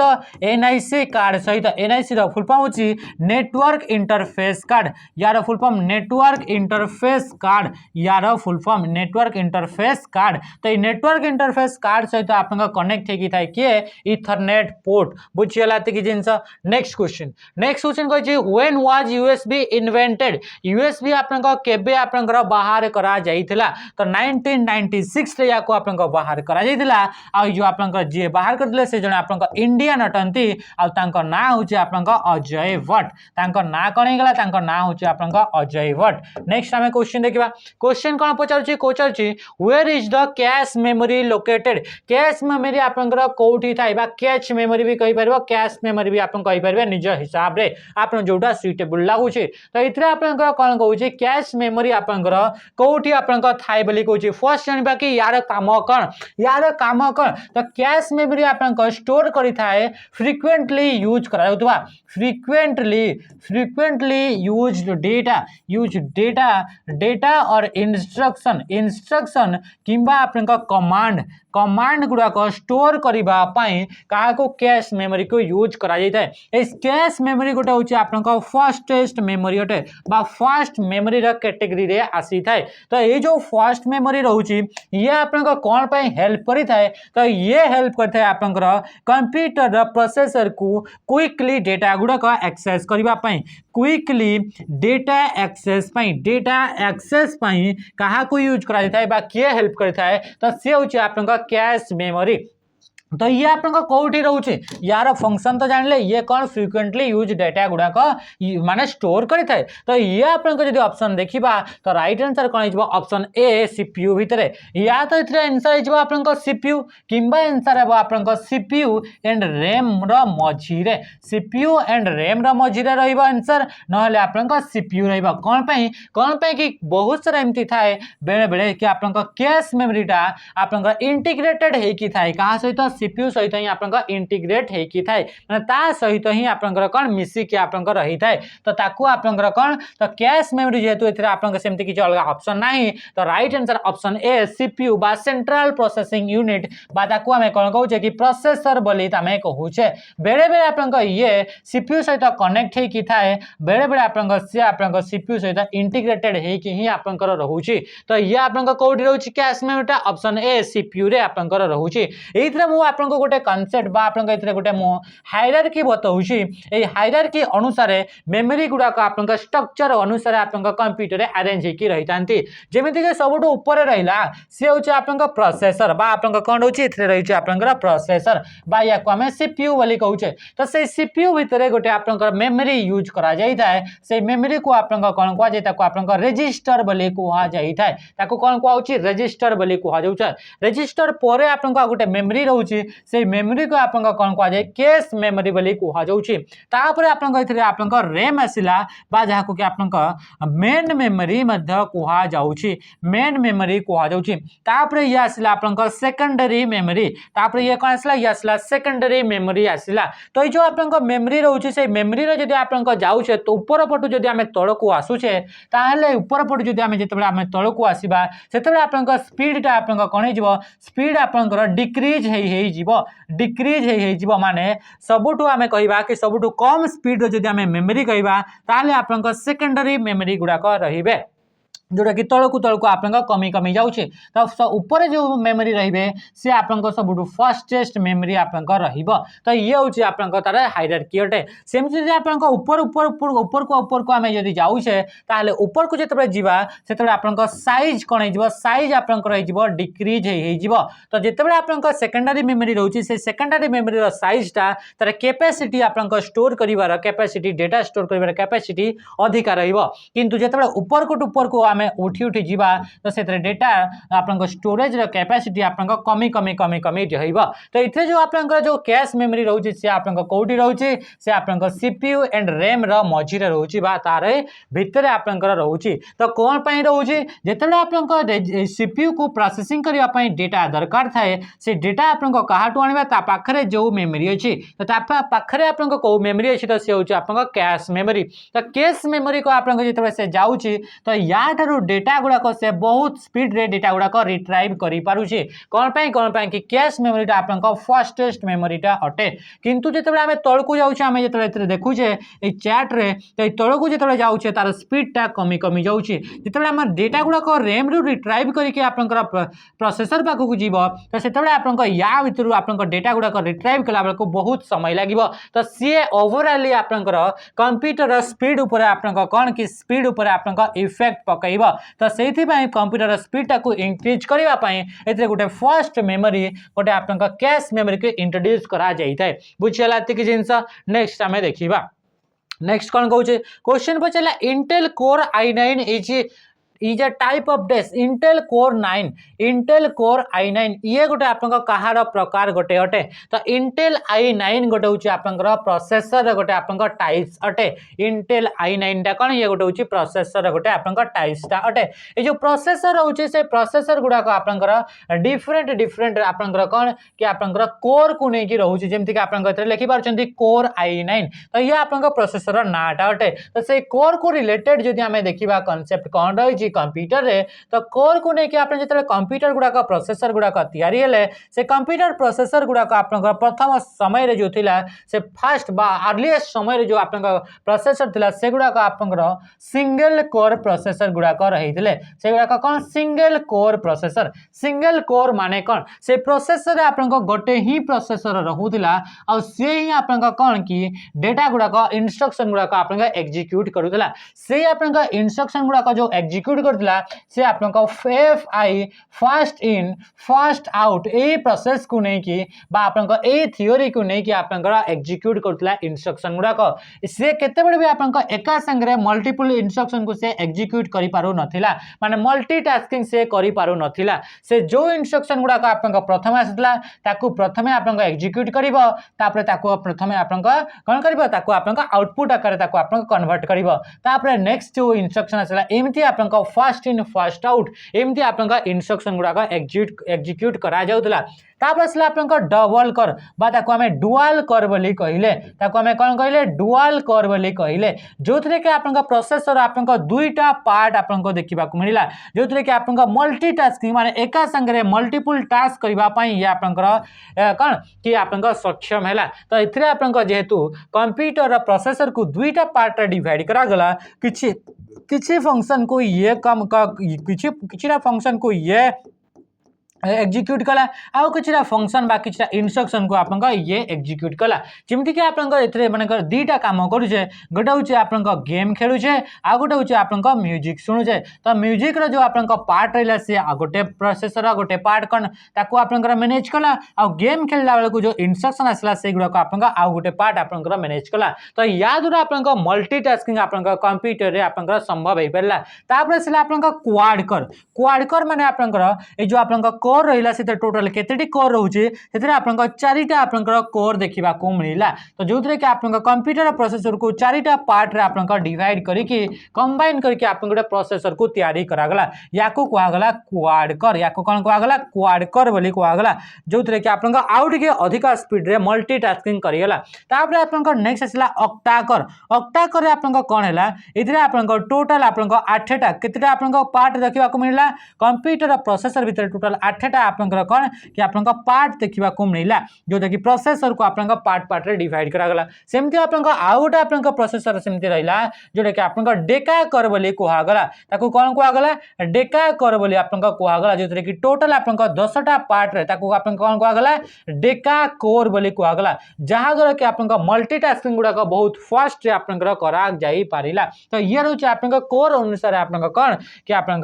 NIC कार्ड सहित NIC रो फुल फॉर्म होची नेटवर्क इंटरफेस कार्ड यार full form network interface card यार full form network interface card तो नेटवर्क इंटरफेस कार्ड सहित आपनका कनेक्ट हेइ थाए के इथरनेट पोर्ट बुझियला कि जिंस नेक्स्ट क्वेश्चन कहै छै when was USB invented USB आपनका केबे आपनका बाहर करा जाइथिला तो 1996 रे याको आपनका बाहर करा जाइथिला आ जो आपनका जे बाहर करथिले से जने आपनका इंडियन अटंती आ तांका ना होचे आपनका अजय भट्ट तांका ना कोन गेला तांका ना होचे आपनका अजय भट्ट नेक्स्ट हमें क्वेश्चन देखिबा क्वेश्चन कोन पचारछि where is the cache memory located cache memory आपनका कोठी थाइ बा कैश मेमोरी भी कहि परबो कैश मेमोरी भी आपन कहि परबे निज हिसाब रे आपन जोटा सुटेबल लागु छै तो इतरे आपनका कोन कहू छै कैश मेमोरी आपनका कोठी आपनका थाइ बोली कहू छै फर्स्ट जानबा कि यार काम कौन तो कैश मेमोरी आपन स्टोर करी थाए फ्रीक्वेंटली यूज करा होतबा फ्रीक्वेंटली यूज्ड डेटा और इंस्ट्रक्शन किंबा आपन कमांड गुड़ा को स्टोर करबा पई कहा को कैश मेमोरी को यूज करा जाय थाए इस कैश मेमोरी गोटे होची आपन को फास्टेस्ट मेमोरी अटे बा फास्ट मेमोरी रा कैटेगरी रे आसी थाए तो ये जो फास्ट मेमोरी मेमोरी रोचे ये आपन कौन पे हेल्प करी थाए तो ये हेल्प करता है आपनकर कंप्यूटर प्रोसेसर को क्विकली डेटा गुड़ाक एक्सेस करबा पई क्विकली डेटा एक्सेस पई कहा को यूज करा जाता है बा किए हेल्प करता है तो सी होची आपनका कैश मेमोरी तो ये आपन कौटी रोचे यार फंक्शन तो जानले ये कौन फ्रिक्वेंटली यूज डेटा गुड़ाक माने स्टोर करि थाए तो ये आपन को जदी ऑप्शन देखिबा तो राइट आंसर कोन हिजबो ऑप्शन ए सीपीयू भितरे या तो इतरे आंसर हिजबो आपन को सीपीयू किंबा आंसर हेबो आपन को सीपीयू एंड रैम रो मझिरे सीपीयू एंड रैम रो मझिरे रहइबो आंसर नहले आपन को सीपीयू रहइबो कोन पे कि बहुत सारा एमती थाए बेले बेले कि आपन को कैश मेमोरीटा आपन को इंटीग्रेटेड हे कि थाए कहा सहित सीपीयू सहित ही आपन इंटीग्रेट हे कि थाए माने ता सहित ही आपन कोन मिसी कि आपन रही थाए तो ताकू आपन कोन तो कैश मेमोरी जेतु एथरे आपन सेमती किछ अलग ऑप्शन नाही तो right answer option A CPU बा सेंट्रल प्रोसेसिंग यूनिट बा ताकू हमें कोन कहू छे कि प्रोसेसर बोली तमे कहू छे बेले बेले आपन ये सीपीयू सहित कनेक्ट हे कि थाए बेले बेले आपन सीपीयू सहित इंटीग्रेटेड हे कि ही आपन रहू छी तो ये आपन कोडी रहू छी कैश मेमोरीटा ऑप्शन ए सीपीयू रे आपन रहू छी एथरे मु आपन गोटे कांसेप्ट बा आपन एथरे गोटे मो हायरार्की बताउछी ए हायरार्की अनुसार मेमोरी गुड़ाक आपन स्ट्रक्चर अनुसार आपन कंप्यूटर रे अरेंज हे कि रही तांती जेमिति जे सबटो ऊपर रहिला से होची आपन प्रोसेसर बा आपन कोन होची एथरे रही छी आपन प्रोसेसर बा या को हमें सीपीयू बोली कहू छे तो से सीपीयू भितरे गोटे आपन मेमोरी यूज करा जाई थाए से मेमोरी को आपन कोन कहवा जाय ताको आपन रजिस्टर बोली कहवा जाई थाए ताको कोन कहवा होची रजिस्टर बोली कहवा जाउ छ रजिस्टर परे आपन गोटे मेमोरी रहउची से मेमोरी को आपन कोन कहवा जाय कैश मेमोरी बोली कहवा जाउ छी तापर आपन इथरे आपन रैम आसिला बा जहा को कि आपन मेन मेमोरी मध्य कहवा जाउ छी मेन मेमोरी कहवा जाउ छी तापर ये आसिला आपन सेकेंडरी मेमोरी तापर ये कोन आसिला ये आसिला सेकेंडरी मेमोरी आसिला तो ये जो आपन मेमोरी रहउची से मेमोरी रे जदी आपन जाउ छे तो ऊपर पटु जदी हमें तळ को आसु छे ताहले ऊपर पटु जदी हमें जेतेबे हमें तळ को आसीबा सेतेबे आपन स्पीड टा आपन कोन हे जिवो स्पीड आपन डिक्रीज हे जिवो डिक्रीज हे जिवो माने सबुठु हमें कहिबा कि सबुठु कम स्पीड रो जदी हमें मेमोरी कहिबा ताहले आपन सेकेंडरी मेमोरी गुडाक रहिबे जोटा कि तलकू आपन कमी कमी जाउछे तो ऊपर जो मेमोरी रहिबे से आपन सबुठु फास्टेस्ट मेमोरी आपन रहिबो तो ये होची आपन तार हायरार्की अटे सेमति जे आपन ऊपर को हमें जदी जाउछे ताहले ऊपर को जेतबे जीवा सेतबे आपन साइज कोन हे जिवो साइज आपन रहि जिवो डिक्रीज हे जिवो तो जेतबे आपन सेकेंडरी मेमोरी रहउची से सेकेंडरी मेमोरी रो साइज ता तार कैपेसिटी आपन स्टोर करिवार कैपेसिटी डेटा स्टोर करिवार कैपेसिटी अधिक रहिबो किंतु जेतबे ऊपर को आमे उठी जीवा तो से डेटा आपन स्टोरेज रो कैपेसिटी आपन कमी रहिबो तो इथे जो आपन जो कैश मेमोरी रहउची से आपन कोडी रहउची से आपन सीपीयू एंड रैम रो मझिरे रहउची बा तारे भितरे आपन रहउची तो कोन पई रहउची जेतले आपन सीपीयू को प्रोसेसिंग करिया पई डेटा दरकार थाए से डेटा आपन काहाटू आनिबा ता पाखरे जो मेमोरी अछि तो ता पाखरे आपन को मेमोरी अछि तो से होची आपन कैश मेमोरी तो कैश मेमोरी को आपन जेतले से जाउची तो या थारु डेटा गुड़ाक से बहुत स्पीड रे डेटा गुड़ाक रिट्राइव करि पारुछि कोन पई कि कैश मेमोरीटा आपन फास्टेस्ट मेमोरीटा अटे किंतु जेतबे हमें तळकू जाउछि हमें जेतबे एतरे देखुछे ए चैट रे तो ए तळकू जेतबे जाउछे तार स्पीडटा कमी जाउछि जेतबे हम डेटा गुड़ाक रैम रु रिट्राइव करिके आपन प्रोसेसर पाखु को जीवो तो सेतबे आपन या भितरु आपन डेटा गुड़ाक रिट्राइव कला बेलको बहुत समय लागिवो तो सी ओवरऑली आपन कंप्यूटर स्पीड ऊपर आपन कोन कि स्पीड ऊपर आपन इफेक्ट पकइबो तो सेथि पई कंप्यूटर स्पीड को इंक्रीज करबा पई एते गोटे फास्ट मेमोरी गोटे आपन कैश मेमोरी के इंट्रोड्यूस करा जाई थाए बुझियला कि जिंस नेक्स्ट हमें देखिबा नेक्स्ट कौन कहूँ क्वेश्चन पचारा Intel Core i9 is a type of डेस इंटेल कोर i9 ये गोटे आपन कहार प्रकार गोटे अटे तो इंटेल i9 गोटे होची आपन प्रोसेसर गोटे आपन टाइप्स अटे इंटेल i9 टा कोन ये गोटे होची प्रोसेसर गोटे आपन टाइप्स टा अटे ए जो प्रोसेसर होची से प्रोसेसर गुडा को आपन डिफरेंट आपन कोन कि आपन कोर को नै कि रहउची जेमति कि आपन एतरे लिखि पारछंती कोर i9 तो ये आपन प्रोसेसर नाटा अटे तो से कोर को रिलेटेड जदि हमें देखिबा कांसेप्ट कोन रहिची कंप्यूटर रे तो कोर को लेके आपने जतले कंप्यूटर गुडा का प्रोसेसर गुडा का तैयारी हेले से कंप्यूटर प्रोसेसर गुडा का आपन प्रथम समय रे जो थिला से फास्ट बा अर्लीस्ट समय रे जो आपन प्रोसेसर थिला से गुडा का आपन सिंगल कोर प्रोसेसर गुडा का रहिथिले से गुडा का कोन सिंगल कोर प्रोसेसर माने कोन से प्रोसेसर रे आपन गोटे ही प्रोसेसर रहुथिला और से ही आपन कोन की डेटा गुडा का इंस्ट्रक्शन गुडा का आपन एग्जीक्यूट करूथिला से आपन इंस्ट्रक्शन गुडा का जो एग्जीक्यूट करथिला से आपन FI fast in fast out a process को नहीं की बा आपन ए थ्योरी को नहीं की आपन एग्जीक्यूट करथिला इंस्ट्रक्शन गुडा का से केते बडे भी आपन एका संगे मल्टीपल इंस्ट्रक्शन को से एग्जीक्यूट करि पारो नथिला माने मल्टीटास्किंग से करि पारो नथिला से जो इंस्ट्रक्शन गुडा का आपन प्रथम आसितला ताकू प्रथमे आपन एग्जीक्यूट करिवो तापर ताकू प्रथमे आपन कोन करिवो ताकू आपन आउटपुट आकार ताकू आपन कन्वर्ट करिवो तापर नेक्स्ट जो इंस्ट्रक्शन आसला एमती आपन फास्ट इन फास्ट आउट एमती आपन इंस्ट्रक्शन गुडा का एग्जीक्यूट करा जाउतला तापर असला आपन डबल कर बा ताको हमें डुअल कर बोली कहिले ताको हमें कोन कहिले डुअल कर बोली कहिले जोथरे के आपन प्रोसेसर आपन दुईटा पार्ट आपन देखिबा को मिलिला जोथरे के आपन मल्टीटास्किंग माने एका संगे मल्टीपल टास्क करबा पई ये आपन कोन कि आपन सक्षम हैला तो इथरे आपन जेहेतु कंप्यूटर प्रोसेसर को दुईटा पार्ट रे डिवाइड करा गला किछि फंक्शन को ये काम का किछि फंक्शन को ये एग्जीक्यूट कला आउ किछरा फंक्शन बा किछरा इंस्ट्रक्शन को आपन ये एग्जीक्यूट कला जेमति कि आपन एतरे माने दीटा काम करूछे गोटे होचे आपन गेम खेलुछे आ गोटे होचे आपन म्यूजिक सुनुछे तो म्यूजिक रो जो आपन पार्ट रहला से गोटे प्रोसेसर गोटे पार्ट कन ताको आपन मैनेज कला आ गेम खेलला बेला को जो इंस्ट्रक्शन आसला से गुडा को आपन आ गोटे पार्ट आपन मैनेज कला तो या द्वारा आपन मल्टीटास्किंग आपन कंप्यूटर रे आपन संभव हे परला तापर से आपन क्वाड कर माने आपन ए जो आपन कोर रहिला से टोटल केतेटी कोर रहउचे सेतरे आपन चारिटा आपन कोर देखिबा को मिलिला तो जोथरे के आपन कंप्यूटर प्रोसेसर को चारिटा पार्ट रे आपन डिवाइड करिके कंबाइन करके आपन गोटे प्रोसेसर को तैयारी करा गला याको कोआ गला क्वाड कर याको कोन कोआ गला क्वाड कर बोली कोआ गला जोथरे के आपन आउट के अधिक स्पीड रे मल्टीटास्किंग करियला तापर आपन नेक्स्ट असला ऑक्टा कर रे आपन कोन हैला इधरे आपन टोटल आपन 8टा केतेटा आपन पार्ट देखिबा को मिलिला कंप्यूटर प्रोसेसर भीतर टोटल 8टा आपन कोन कि आपन पार्ट देखिबा को मिलिला जो देखि प्रोसेसर को आपन पार्ट रे डिवाइड करा गला सेमति आपन आउट आपन प्रोसेसर सेमति रहिला जोडे कि आपन डेका कर बोली कोहा गला ताको कोन कोहा गला डेका कर बोली आपन कोहा गला जोतरे कि टोटल आपन 10टा पार्ट रे ताको आपन कोन कोहा गला डेका कोर बोली कोहा गला जहा द्वारा कि आपन मल्टीटास्किंग गुडा को बहुत फास्ट रे आपन करा जाई पारिला तो ये रहउछ आपन कोर अनुसार आपन कोन कि आपन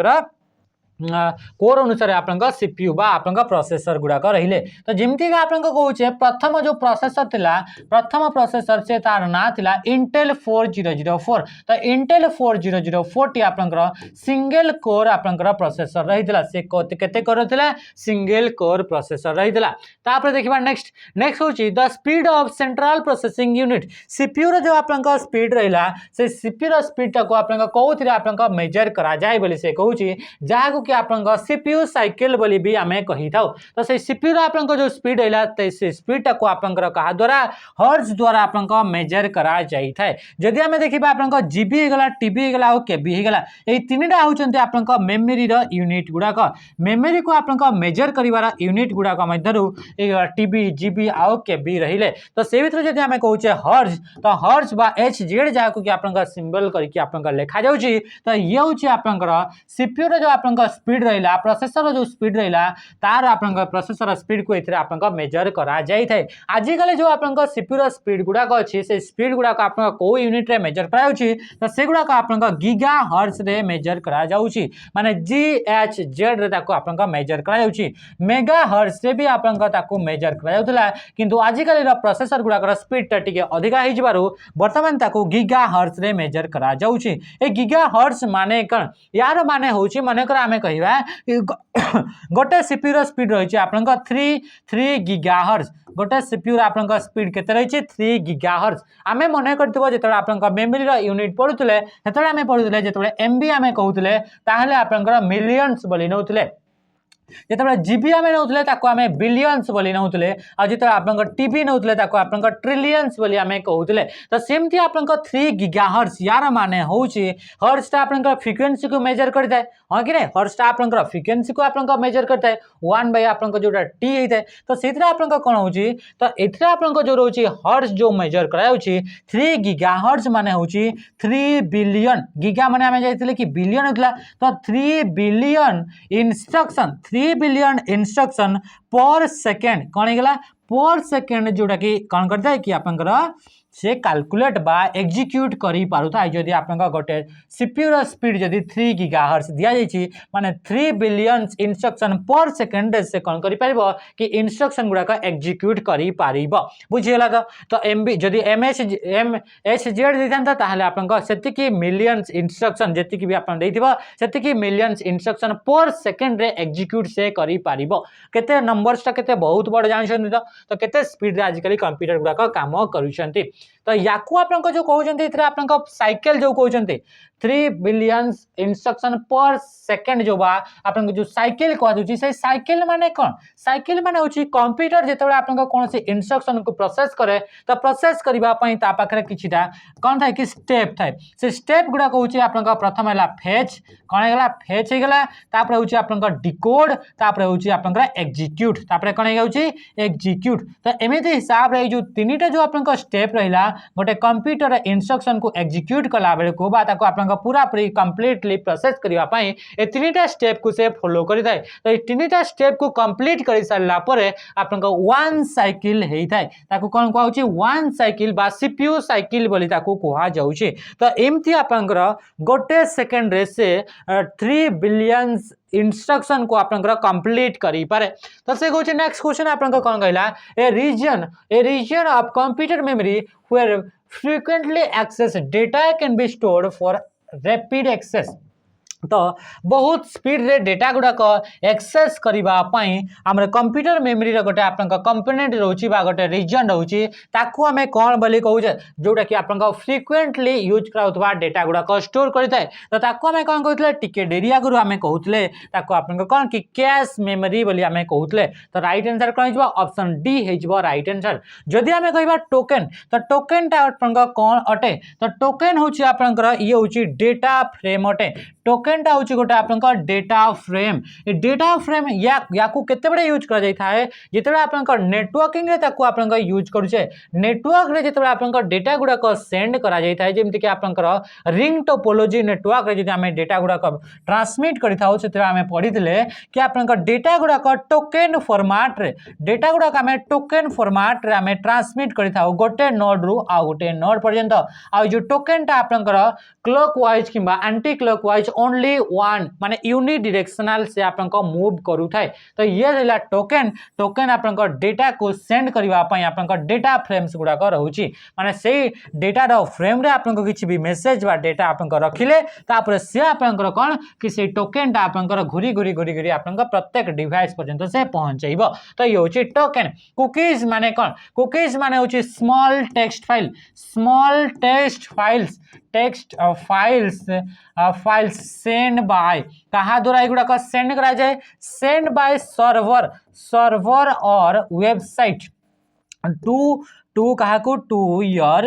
कोर अनुसार आपन सीपीयू बा आपन प्रोसेसर गुडा का रहिले तो जेमति का आपन कहूचे प्रथम जो प्रोसेसर थिला प्रथम प्रोसेसर से तार ना थिला इंटेल 4004 तो इंटेल 4004 टी आपन सिंगल कोर आपन प्रोसेसर रहितला से केते कोर थिला सिंगल कोर प्रोसेसर रहितला तापर देखिबा नेक्स्ट होची the speed of central processing unit CPU रो जो आपन स्पीड रहिला से सीपीयू रो स्पीड को आपन कोउथिरे आपन मेजर करा जाय बोली से कहूची जाहा कि आपन सीपीयू साइकिल बोली भी आमे कहि थाउ तो से सीपीयू आपन जो स्पीड हैला ते से स्पीड को आपन कहा द्वारा हर्ट्ज द्वारा आपन मेजर करा जाई थाए जदि आमे देखिबा आपन जीबी हे गला टीबी हे गला और केबी हे गला ए तीनटा होचंते आपन मेमोरी रो यूनिट गुडा का मेमोरी को आपन मेजर करिवारा यूनिट गुडा का मध्यरु टीबी जीबी और केबी रहिले तो से भीतर जदि आमे कहूचे हर्ट्ज तो हर्ट्ज बा एच जेड जाको कि आपन सिंबल करके आपन लेखा जाउची तो ये होची आपन सीपीयू रो जो आपन स्पीड रहिला प्रोसेसर जो स्पीड रहिला तार आपन प्रोसेसर स्पीड को इथरे आपन मेजर करा जाई थाए आजि काले जो आपन सीपीयू रो स्पीड गुडा को अछि से स्पीड गुडा को आपन को यूनिट रे मेजर करा जाउची तो से गुडा को आपन गीगा हर्ट्ज रे मेजर करा जाउची माने जीएचजेड रे ताको आपन मेजर करा जाउची मेगा हर्ट्ज रे भी आपन ताको मेजर करा जाउतला किंतु आजि काले रो प्रोसेसर गुडा को स्पीड टा टिके अधिका हि जिबारु वर्तमान ताको गीगा हर्ट्ज रे मेजर करा जाउची ए गीगा हर्ट्ज माने कण यार माने होची माने कर आमे कहिबा गोटे सीपीयू स्पीड रही आपन 3 गीगाहर्ट्ज गोटे सीपीयू आपन स्पीड केते रही 3 गीगाहर्ट्ज आमे मने करथिबो जेतले आपन मेमोरी रो यूनिट पढुतले सेतले आमे पढुतले जेतले एमबी आमे कहउतले ताहले आपन मिलियंस बोली नउतले जिते जीबी आम नौले आम बिलियंस बोली नौले आते आप टीबी नौले आप ट्रिलियंस बोली आम कहते तो सेमती आप 3 गीगाहर्ट्ज यार माने हूँ हर्ट्जटा आप फ्रिक्वेन्सी को मेजर करता है हाँ कि नहीं हर्ट्जटा आप फ्रिक्वेन्सी को आप मेजर करता है 1/, आप जोटा टी होता है तो से आप कौन हो तो ये आप जो रोचे हर्ट्ज जो मेजर कराऊँगी 3 गीगाहर्ट्ज माने हूँ 3 बिलियन गीगा माने आम जाइए कि बिलियन होता तो 3 बिलियन इंस्ट्रक्शन 3 बिलियन इंस्ट्रक्शन पर सेकेंड कौन होगा पर सेकेंड जोटा कि कौन करता है कि आपंकर से कैलकुलेट बा एग्जीक्यूट करी पारुथा जदि आप गोटे सीपीयू स्पीड जदि 3 गीगाहर्ट्ज दिया जाइए माने 3 बिलियन इंस्ट्रक्शन पर सेकेंड से कौन करि परिबो कि इंस्ट्रक्शन गुड़ाक एग्जीक्यूट करि पारिबो बुझिगला तो एमबी जदि एमएसजेड देथांता ताहले आपन सेतिकी मिलियंस इंस्ट्रक्शन जेतिकी भी आपन देथिबो सेतिकी मिलियंस इंस्ट्रक्शन पर सेकेंड रे एग्जीक्यूट से करि पारिबो केते नंबर्स ता केते बहुत बड़ जानिछन तो केते स्पीड रे आजिकली कंप्यूटर गुड़ाक काम करूछंती तो या जो कहते साइकिल जो कहते 3 बिलियन इंस्ट्रक्शन पर सेकेंड जो बा आप जो साइकिल कहूँ से साइकिल माने कौन साइकिल माने हूँ कंप्यूटर जिते आप कौन से इंस्ट्रक्शन को प्रोसेस करे तो प्रोसेस करने पाखे किछिटा कौन था कि स्टेप थाए से स्टेप गुड़ा हूँ आप प्रथम है फेच कौन है फेच होगा तापर हूँ आप डिकोड तापर हूँ आप एग्जीक्यूट तापर कौन हो एग्जीक्यूट तो एमती हिसाब रे जो 3टा जो आप स्टेप रहा गोटे कंप्यूटर इंस्ट्रक्शन को एग्जीक्यूट कला बेले को आप पूरा पूरी कंप्लीटली प्रोसेस करने ये 3टा स्टेप को से फॉलो करता है तो ये 3टा स्टेप को कंप्लीट कर सारा पर आप वन साइकिल होता है कौन कहुच्छे वन साइकिल बा सीपीयू साइकिल बोली कह जाऊँगी तो एमती आप गोटे सेकेंड रे से 3 बिलियन इंस्ट्रक्शन को आप कंप्लीट करी पारे तो से कहूँ नेक्स्ट क्वेश्चन आप कौन कहला a region of computer memory where frequently access data can be stored for rapid access तो बहुत स्पीड रे डेटा गुड़ाक एक्सेस करने आम कंप्यूटर मेमोरी गोटे आप कंपोनेंट रोचे गोटे रीजन रोचे ताकू आम कौन बोली कहूचे जोटा कि आप फ्रिक्वेंटली यूज कराउथबा डेटा गुड़ाक स्टोर करता है तो ताकू आम कौन कहते टिके डेरी आगु आम कहते आप कौन कि कैश मेमोरी बोली आम कहते तो राइट आंसर कौन हो ऑप्शन डी हो राइट आंसर जदि आम कह टोकेन तो टोकेनटा आप कौन अटे तो टोकेन हूँ आप ये हूँ डेटा फ्रेम अटे टोकेनटा हूँ गोटे आप डेटा फ्रेम डेटा फ्रेम या केते बड़े यूज कर जिते आप नेटवर्किंग रे ताकू आप यूज करुचे नेटवर्क रे जिते आप डेटा गुड़ाक सेंड करा जाए जमीक आप रिंग टोपोलोजी नेटवर्क रे आम डेटा गुड़ाक ट्रांसमिट करें पढ़ी कि आप डेटा गुड़ाक टोकेन फॉर्मेट रे डेटा गुड़ाक आम टोकेन फॉर्मेट रे आम ट्रांसमिट करें गोटे नोड रु आ गोटे नोड पर्यंत आ जो टोकेनटा आप क्लॉक वाइज कि anti clock wise only one माने यूनि डिरेक्शनल से आप मूव करू थाए तो ये रहा टोकेन टोकेन आप डेटा को सेंड करने आप डेटा फ्रेम्स गुड़ाक रोचे माने से डेटा फ्रेम रे आप किसी भी मेसेज बा डेटा आप रखिले तापर से आप कौन कि से टोकेनटा आप घूरी घूरी घूरी घूरी आप प्रत्येक डिवाइस पर्यंत से पहुंचेब तो ये हूँ टोकेन कुकीज माने कौन कुकीज माने हूँ small text files send by कहा द्वारा एगुड़ाक सेंड करा जाए सेंड बाय सर्वर और वेबसाइट टू कहा को टू योर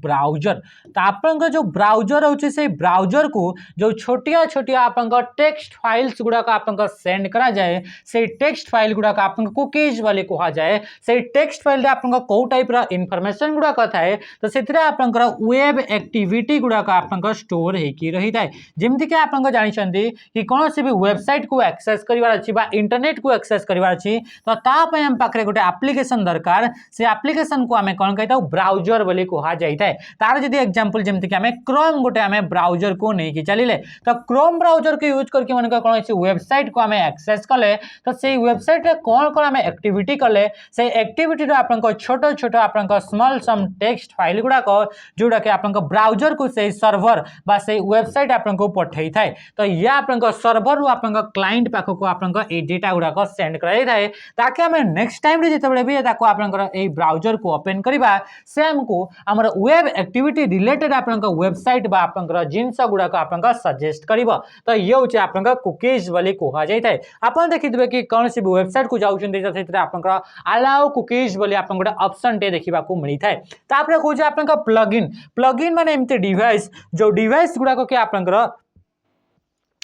ब्राउजर तो आप जो ब्राउजर होचे से ब्राउजर को जो छोटिया छोटिया आप टेक्स्ट फाइल्स गुड़ाक आप सेंड करा जाए से टेक्स्ट फाइल गुड़ाक आप कुकीज वाले कहा जाए से टेक्स्ट फाइल आप कौ टाइप इनफॉरमेशन गुड़ाक थाए तो से आप वेब एक्टिविटी गुड़ाक आप स्टोर होगी रही है जमीक कि आप जानते कि कौन से भी वेबसाइट को एक्सेस करार अच्छी इंटरनेट को एक्सेस करार अच्छी तो तापाई आम पाखे गोटे एप्लिकेशन दरकार से एप्लिकेशन को आम कौन कही ब्राउजर बोली कह जाए तार जदि एग्जांपल जमीक आम क्रोम गोटे आम ब्राउजर को लेकिन चलिए तो क्रोम ब्राउजर को यूज करके मन कौन वेबसाइट को आम एक्सेस कले तो से वेबसाइट रे कौन कौन आम एक्टिविटी कले से एक्टिविटी आप छोट छोट आप स्मॉल सम टेक्स्ट फाइल गुड़ाक जोड़ा कि आप ब्राउजर को से सर्वर बा से वेबसाइट आपको पठे थाए तो ये आप सर्वर रु आप क्लाइंट पाख को आप डेटा गुड़ाक सेंड कराई थाए ताकि आम नेक्स्ट टाइम जिते भी आप ब्राउजर को ओपन डिजाइन करबा से हमको हमर वेब एक्टिविटी रिलेटेड आपनका वेबसाइट बा आपनका जिंस गुडाक आपनका सजेस्ट करबो। तो ये होचे आपनका कुकीज वाली कोहा जाय थाए। आपन देखितबे कि कौन सी वेबसाइट को जाउछन देता सेतरे आपनका अलाउ कुकीज वाली आपन गोटे ऑप्शन टे देखिबा को मिली थाए। तापरे खोजे आपनका प्लगइन माने एमते डिवाइस जो डिवाइस गुडाक के आपनका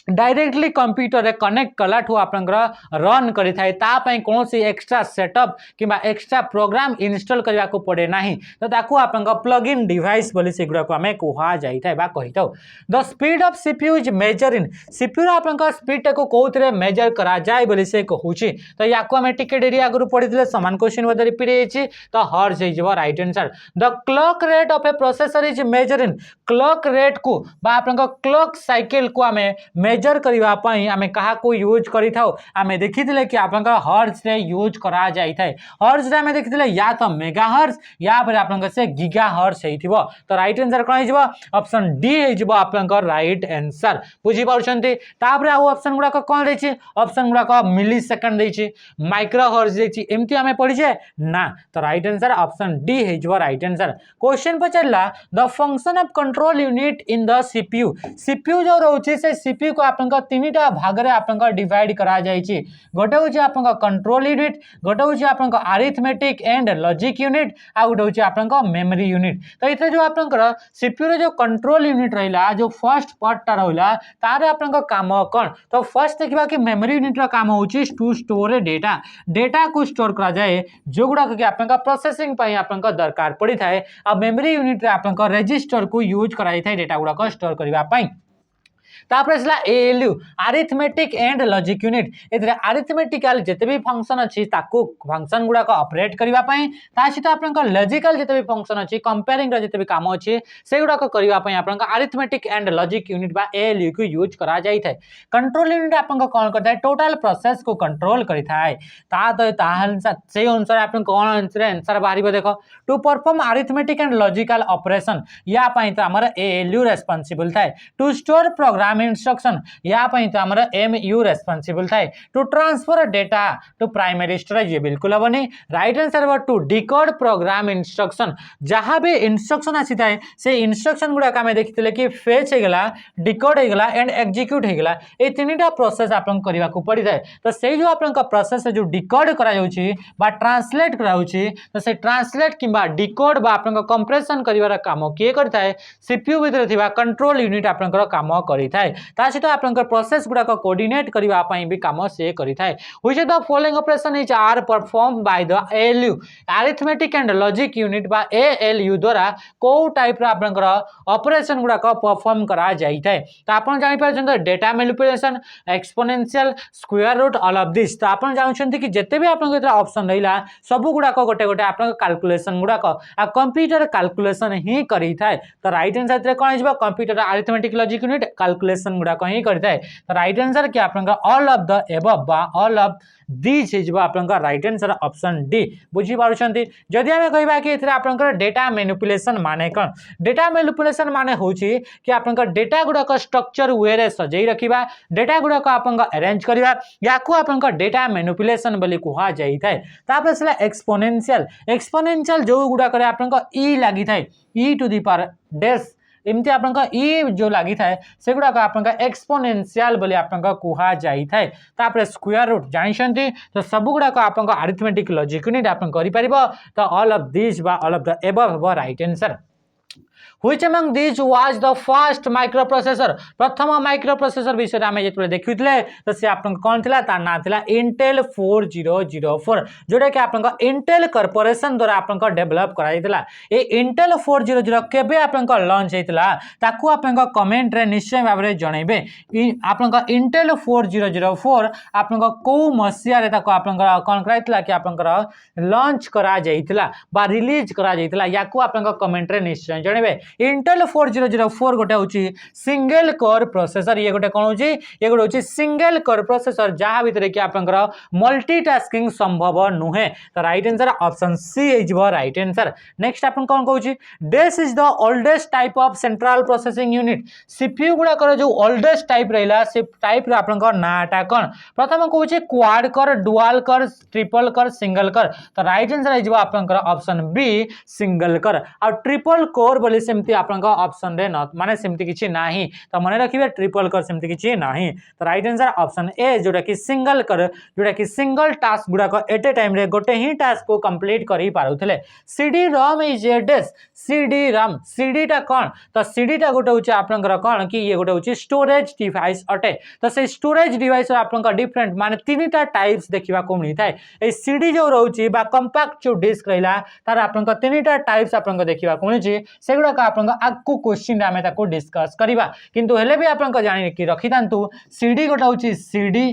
डायरेक्टली कंप्यूटर रे कनेक्ट कला ठू आपनकर रन करि थाए ता पई कोनोसी एक्स्ट्रा सेटअप किबा एक्स्ट्रा प्रोग्राम इंस्टॉल करबा को पड़े नाही। तो ताकू आपनका प्लग इन डिवाइस बोली सेगुडा को हमें कोहा जाई थाए बा कहितो। The speed of CPU is measure in CPU आपनका स्पीड को कोउतरे मेजर करा जाय बोली से कहूची। तो याको हमें टिके डेरी आगरु पढितले समान क्वेश्चन मध्ये रिपीट हेछि। तो हर्ज हे जबो right answer. The clock rate of a processor is measure in clock rate को बा आपनका क्लॉक साइकिल को हमें मेजर करिवा पई हमें कहा को यूज करि थाओ हमें देखिथिले कि आपनका हर्ट्ज रे यूज करा जाई थाए। हर्ट्ज रे हमें देखिथिले या तो मेगाहर्ट्ज या फिर आपनका से गीगाहर्ट्ज हेथिबो। तो राइट आंसर कोन हेजिबो ऑप्शन डी हेजिबो आपनका राइट आंसर। बुझि पाउछन्ती। तापरे आ ऑप्शन गुडा को कोन देछि ऑप्शन गुडा को मिली सेकंड देछि माइक्रोहर्ट्ज देछि एम्ति हमें पढिजे ना। तो राइट आंसर ऑप्शन डी हेजिबो राइट आंसर। क्वेश्चन पचरला the function of control unit in the CPU CPU जो रहउछि से सीपीयू को आपनका तीनटा भाग रे आपनका डिवाइड करा जायछि। गोटे होछि आपनका कंट्रोल यूनिट गोटे होछि आपनका अरिथमेटिक एंड लॉजिक यूनिट आ गोटे होछि आपनका मेमोरी यूनिट। तो इथे जो आपनका सीपीयू रे जो कंट्रोल यूनिट रहिला जो फर्स्ट पार्ट ता रहिला तारे आपनका काम कोन। तो फर्स्ट देखिबा कि मेमोरी यूनिट रा काम होछि टू स्टोर डेटा को स्टोर करा जाय जो गुडा कि आपनका प्रोसेसिंग पई आपनका दरकार पड़ी थाए। आ मेमोरी यूनिट रे आपनका रजिस्टर को यूज कराई थाए डेटा गुडा को स्टोर करबा पई। तापर सला ALU arithmetic and logic unit एतरे अरिथमेटिकल जते भी फंक्शन अछि ताको फंक्शन गुडा को ऑपरेट करबा पई ता सहित आपनका लॉजिकल जते भी फंक्शन अछि कंपेयरिंग रा जते भी काम अछि से गुडा को करबा पई आपनका अरिथमेटिक एंड लॉजिक यूनिट बा एएलयू को यूज करा जाई थाए। कंट्रोल यूनिट आपनका कोन करता है टोटल प्रोसेस को कंट्रोल करि थाए। ता तो ताहल से अनुसार आपन कोन आंसर बाहरिबो देखो to perform arithmetic and logical operation या पई तो हमर एएलयू रिस्पांसिबल थाए। टू स्टोर प्रोग्राम इंस्ट्रक्शन या पई तो हमर एमयू रिस्पांसिबल थाए। To transfer data to primary storage ये बिल्कुल हबनी। राइट आंसर बा टू डिकोड प्रोग्राम इंस्ट्रक्शन जहां भी इंस्ट्रक्शन आसी थाए से इंस्ट्रक्शन गुडा का में देखितले कि फेच हे गेला डिकोड हे गेला एंड एग्जीक्यूट हे गेला ए तीनटा प्रोसेस आपन करबा को पड़ी थाए। तो से जो आपन का प्रोसेस जो डिकोड करा जाउची बा ट्रांसलेट करा जाउची तो से ट्रांसलेट किबा डिकोड बा आपन का कंप्रेशन करिवार काम के करथाय सीपीयू भीतर थिबा कंट्रोल यूनिट आपन का काम करि थाए। ता सहित आपन का प्रोसेस गुडा को कोऑर्डिनेट करबा पई भी काम से करि थाए। Which the following operation is are perform by the ALU arithmetic and logic unit बा एएलयू द्वारा को टाइप रा आपन का ऑपरेशन गुडा को परफॉर्म करा जाई थाए। तो आपन जानि पाछन data manipulation exponential square root all of this. तो आपन जानुछन कि जते भी आपन के ऑप्शन रहिला सब गुडा को गोटे गोटे आपन कैलकुलेशन गुडा को आ कंप्यूटर कैलकुलेशन ही करि थाए। तो राइट आंसर रे कोन हिजबा computer arithmetic logic unit calculation गुडा को ही करि थाए। तो राइट आंसर कि आपन का ऑल ऑफ द एबव बा ऑल ऑफ दिस हिजबा आपन का राइट आंसर ऑप्शन डी। बुझी पारुछंती। जदि हमें कहिबा कि एथरे आपन का डेटा मैनिपुलेशन माने कोन डेटा मैनिपुलेशन माने होची कि आपन का डेटा गुडा को स्ट्रक्चर वे रे सजई रखिबा डेटा गुडा को आपन का अरेंज करिबा याकू आपन का डेटा मैनिपुलेशन बोली कुहा जाई थाए। तापर सला एक्सपोनेंशियल जो गुडा करे आपन का ई लागि थाए ई टू द पावर डेस एमती आपन का ई जो लागि थाए से गुडा का आपन का एक्सपोनेंशियल बोली आपन का कुहा जाई थाए। तापर स्क्वायर रूट जानिछंती तो सब गुडा को आपन का अरिथमेटिक लॉजिक यूनिट आपन करि परिबो। तो ऑल ऑफ दिस बा ऑल ऑफ द एबव बा right answer. Which among these was the first microprocessor प्रथम माइक्रोप्रोसेसर विषय आमे जेतले देखितले तो से आपन कोन थिला तार ना थिला इंटेल 4004 जोडे के आपन का इंटेल कॉर्पोरेशन द्वारा आपन का डेवलप कराइतला। ए इंटेल 400 केबे आपन का लॉन्च हेतला ताकू आपन का कमेंट रे निश्चय भाबरे जणैबे कि आपन का इंटेल 4004 आपन का को मसिया रे ताकू आपन का कोन कराइतला कि आपन का लॉन्च करा जाइतला बा रिलीज करा जाइतला याकू आपन का कमेंट रे निश्चय जणैबे। देखिए इंटेल 4004 गोटे हूँ सिंगल कोर प्रोसेसर ये गोटे कौन हो ये गोटे हूँ सिंगल कोर प्रोसेसर जहाँ भितर कि आप मल्टीटास्किंग संभव नुहे तो राइट आंसर ऑप्शन सी हो राइट आंसर नेक्स्ट आप कौन कहूँ this is the oldest type of central processing unit CPU गुड़ाकर जो ओल्डेस्ट टाइप रहा से टाइप आप नाटा कौन प्रथम कहूँ क्वाड कर डुआल कर ट्रिपल कर सिंगल कर तो राइट आंसर हो ऑप्शन बी सिंगल कर आ ट्रिपल कोर बोली सेमती आपनका ऑप्शन रे न माने सेमती किछि नाही तो मन रखिबे ट्रिपल कर सेमती किछि नाही तो राइट आंसर ऑप्शन ए जोटा कि सिंगल कर जोटा कि सिंगल टास्क गुडा को एट ए टाइम रे गोटे ही टास्क को कंप्लीट करि पारुथले CD ROM is a disk CD ROM CD टा कोन तो सीडी टा गोटे होछि आपनकर कोन कि ये गोटे होछि स्टोरेज डिवाइस अटे तो से स्टोरेज डिवाइस आपनका डिफरेंट माने तीनटा टाइप्स देखिबा को मिलि थाए ए सीडी जो रहउछि बा कंपैक्ट जो डिस्क रहिला तार आपनका तीनटा टाइप्स आपनका देखिबा को मिलि सेगुडा का आपनका आकु क्वेश्चन आमे ताको डिस्कस करिबा किंतु हेले भी आपनका जानि कि रखि तांतु सीडी गोटे होछि सीडी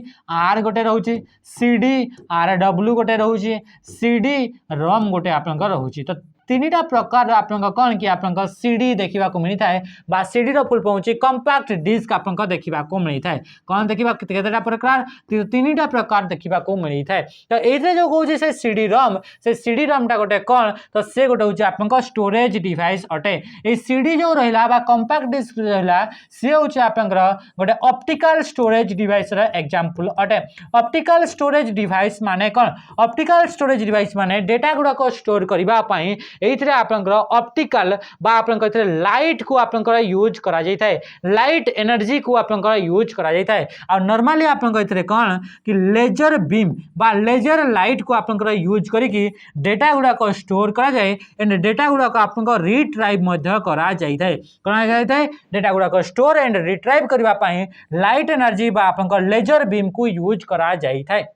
आर गोटे रहउछि सीडी आर डब्ल्यू गोटे रहउछि सीडी रोम गोटे आपनका रहउछि तो तीनटा प्रकार आपनका कौन कि आपनका सीडी देखिबा को मिलि थाए बा सीडी रो फुल पहुंची कंपैक्ट डिस्क आपनका देखिबा को मिलि थाए कौन देखिबा केतेटा प्रकार तीनटा प्रकार देखिबा को मिलि थाए तो एथे जो कहू से सीडी रोम टा गोटे कौन तो से गोटे होची आपनका स्टोरेज डिवाइस अटे ए सीडी जो रहिला बा कंपैक्ट डिस्क रहिला से होची आपनका गोटे ऑप्टिकल स्टोरेज डिवाइस रा एग्जांपल अटे ऑप्टिकल स्टोरेज डिवाइस माने कौन ऑप्टिकल स्टोरेज डिवाइस माने डेटा गुडा को स्टोर करबा पई एथिरे आपनकर ऑप्टिकल बा आपनकर एथिरे लाइट को आपनकर यूज करा जाय थाए लाइट एनर्जी को आपनकर यूज करा जाय थाए और नॉर्मली आपनकर एथिरे कोन कि लेजर बीम बा लेजर लाइट को आपनकर यूज करी कि डेटा गुडा को स्टोर करा जाय एंड डेटा गुडा को आपनकर रिट्राइव मध्य करा जाय थाए करा जाय थाए डेटा गुडा को स्टोर एंड रिट्राइव करबा पई लाइट एनर्जी बा आपनकर लेजर बीम को यूज करा जाय थाए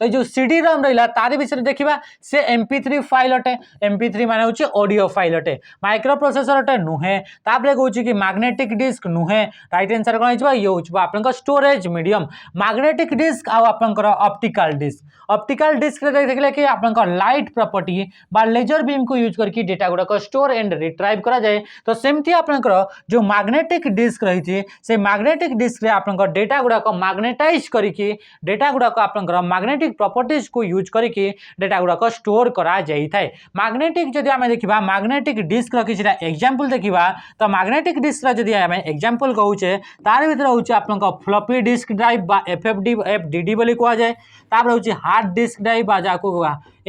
तो जो सीडी रोम रहा तार विषय देखा से MP3 फाइल अटे MP3 माने होची ऑडियो फाइल अटे माइक्रो प्रोसेसर अटे नुहे तापरे कहूँ कि मैग्नेटिक डिस्क नुहे राइट आंसर कौन हो ये होची आपनका स्टोरेज मीडियम मैग्नेटिक डिस्क आ आपनकर ऑप्टिकल डिस्क रे देखले कि आपनका लाइट प्रॉपर्टी बा लेजर बीम को यूज करके डेटा गुडा को स्टोर एंड रिट्राइव करा जाए तो सेमती आपनकर जो मैग्नेटिक डिस्क रही से मैग्नेटिक डिस्क रे आपनकर डेटा गुडा को मैग्नेटाइज करके डेटा गुडा को आपनकर मैग्नेटिक प्रॉपर्टीज को यूज करके डेटा गुडा को स्टोर करा जाई थाए मैग्नेटिक जदि आमे देखिबा मैग्नेटिक डिस्क र किछटा एग्जांपल देखिबा तो मैग्नेटिक डिस्क रा जदि आमे एग्जांपल कहूचे तार भीतर होचे आपनका फ्लॉपी डिस्क ड्राइव बा FFD बोली कहा जाए तापर होचे हार्ड डिस्क ड्राइव बा जाको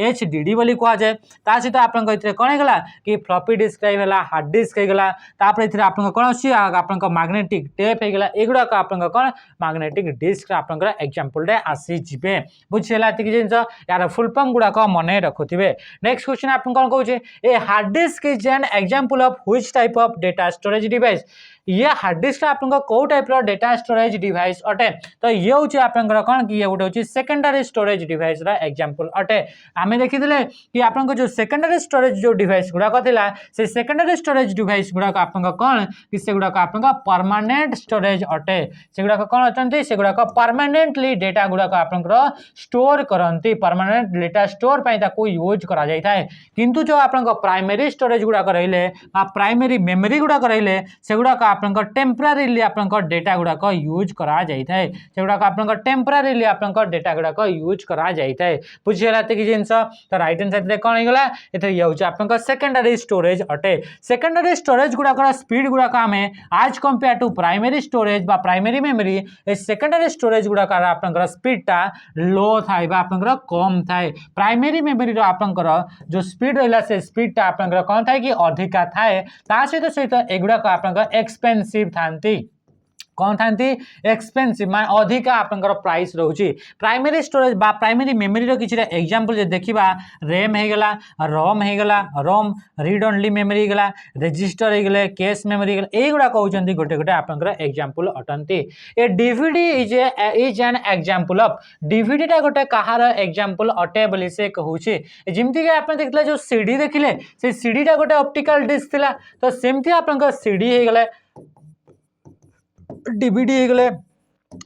HDD बोली कहा जाए ता सहित आपन इतरे कोन हेगला कि फ्लॉपी डिस्क ड्राइव हला हार्ड डिस्क हेगला तापर इतरे आपन कोन अछि आपन मैग्नेटिक टेप हेगला एगुडा का आपन कोन मैग्नेटिक डिस्क आपन एग्जांपल रे आसी जिबे बुझिला एतिक जिंस यार फुल फॉर्म गुडा को मने रखुथिबे नेक्स्ट क्वेश्चन आपन कोन कहूचे a hard disk is an example of which type of data storage device ये हार्ड डिस्क आपन को टाइप रो डेटा स्टोरेज डिवाइस अटे तो ये होची आपन कोन कि ये गुटे होची सेकेंडरी स्टोरेज डिवाइस रा एग्जांपल अटे आमे देखिदले कि आपन को जो सेकेंडरी स्टोरेज जो डिवाइस गुडा कथिला से सेकेंडरी स्टोरेज डिवाइस गुडा का आपन कोन कि से गुडा का आपन परमानेंट स्टोरेज अटे से गुडा का कोन अटंती से गुडा का परमानेंटली डेटा गुडा का आपन स्टोर करंती परमानेंट डेटा स्टोर पई ताको यूज करा जाय थाए किंतु जो आपन प्राइमरी स्टोरेज गुडा रहिले आ प्राइमरी मेमोरी गुडा रहिले से गुडा का आपन टेम्पररीली आपन डेटा गुडा को यूज करा जाय थाए से गुडा का आपन टेम्पररीली आपन डेटा गुडा को यूज करा जाय थाए बुझियला कि जिंस तो राइट आंसर रे कोन हेगला एते ये होची आपन सेकेंडरी स्टोरेज अटे सेकेंडरी स्टोरेज गुडा स्पीड गुडा आमे आज कंपेयर टू प्राइमरी स्टोरेज बा प्राइमरी मेमोरी ए सेकेंडरी स्टोरेज गुडा आपन स्पीड टा लो थाए बा आपन कम थाए प्राइमरी मेमोरी रो आपन जो स्पीड रहला से स्पीड टा आपन कोन थाए कि अधिका थाए ता सहित एगुडा आपन एक्सपेंसिव थांती कौन थांती एक्सपेंसिव मान अधिका आपनकर प्राइस रहउची प्राइमरी स्टोरेज बा प्राइमरी मेमोरी रो किछरा एग्जांपल जे देखिबा रैम हे गेला रोम हे गेला रोम रीड ओनली मेमोरी गेला रजिस्टर हे गेले कैश मेमोरी गेला एगुडा कहउचंती गोटे गोटे आपनकर एग्जांपल अटंती a DVD is an example of DVD टा गोटे कहार एग्जांपल अटे बोली से कहउची जेमति के आपन देखले जो सीडी देखिले से सीडी टा गोटे ऑप्टिकल डिस्क थिला तो सेमति आपनकर सीडी हे गेले डीवीडी हे गेले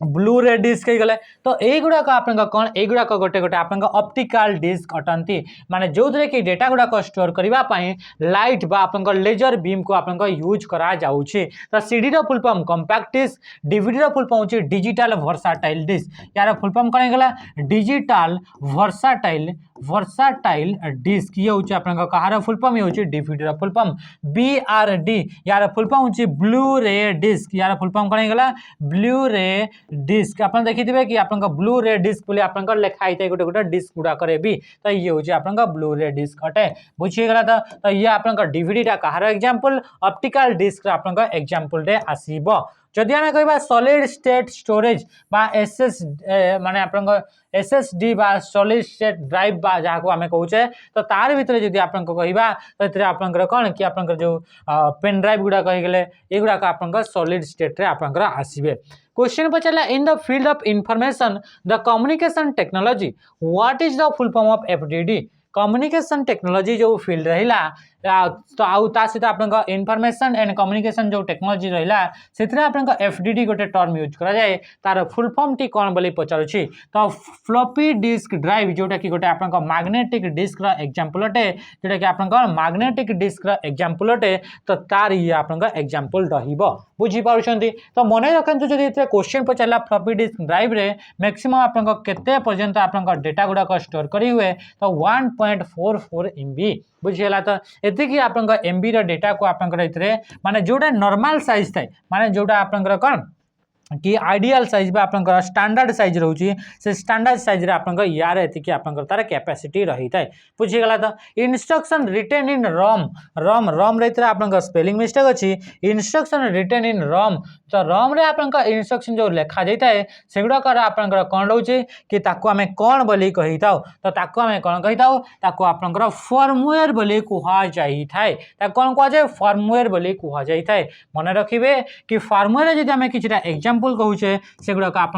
ब्लू रे डिस्क गले तो युवाक आप कौन युवाक गोटे गोटे आप ऑप्टिकल डिस्क अटंती माने जो थे कि डेटा गुड़ाक स्टोर करने लाइट बा आप लेजर बीम को आप यूज करा जाउछि। तो सीडी रो full form compact disk, DVD रो फुल फॉर्म होछि डिजिटल वर्साटाइल डिस्क। यार फुल फॉर्म कौन गला डिजिटल वर्साटाइल डिस्क ये होछि आपन कहार फुल फॉर्म ये होछि डीवीडी रो फुल फॉर्म बीआरडी। यार फुल फॉर्म होछि ब्लू रे डिस्क। यार फुल फॉर्म कौन गला ब्लू रे डिस्क। आप देखिए कि आप ब्लू रे डिस्क बोली आप लिखाई था गोटे गोटे डिस्क गुड़ाक भी तो ये हूँ आप ब्लू रे डिस्क अटे बुझीगला। तो ये आप डीवीडीटा कहार एग्जांपल ऑप्टिकल डिस्क आप एग्जांपल रे आसीबो। जदि आम कह सॉलिड स्टेट स्टोरेज बा एसएस माने आप एसएसडी बा सॉलिड स्टेट ड्राइव बा जहाँ को आम कहे तो तार भितर जब आप कहवा तो आपंकर कौन कि आप जो पेन ड्राइव गुड़ा कहीगले ये गुड़ाक आप सॉलिड स्टेट रे आप आसबे। क्वेश्चन पचारा in the field of information the communication technology what is the full form of FDD. Communication technology जो फील्ड रहा तो आउ ता सहित आप इनफॉरमेशन एंड कम्युनिकेशन जो टेक्नोलॉजी रहा से एफडीडी गोटे टर्म यूज करा जाए तार फुल फॉर्म टी कौन बोली पचारुछि तो फ्लॉपी डिस्क ड्राइव जोटा कि गोटे आप मैग्नेटिक डिस्क एग्जांपल अटे जोटा कि आप मैग्नेटिक डिस्क एग्जांपल अटे तो तार ये आप एग्जांपल रहिबो बुझी पारुछंती। तो मन रखु जब क्वेश्चन पचारा फ्लॉपी डिस्क ड्राइव रे मैक्सिमम आप केते पर्यंत आप डेटा गुड़ाक स्टोर करी हुए तो 1.44 MB बुझीगला। तो ये आप एमबी डेटा को आप माने जोटा नॉर्मल साइज थाए माने जोटा आप कौन कि आइडियल साइज बा आपनकर स्टैंडर्ड साइज रहउची से स्टैंडर्ड साइज रे आपनकर यार एतिकी आपनकर तार कैपेसिटी रही थाए बुझी गला। तो इंस्ट्रक्शन रिटेन इन रॉम रे आपनकर स्पेलिंग मिस्टेक अछि इंस्ट्रक्शन रिटेन इन रॉम तो रॉम रे आपनकर इंस्ट्रक्शन जो लिखा जाय थाए सेगुडा कर आपनकर कोन रहउची कि ताको हमें कोन बोली कहि ताओ तो ताको हमें कोन कहि ताओ ताको आपनकर फर्मवेयर बोली कुहा जाई थाए ता कोन कुहा जाय फर्मवेयर बोली कुहा जाई थाए। मन रखिबे कि फर्मवेयर जदि हमें किछटा एग्जांपल कहूचे सेगुड़ा आप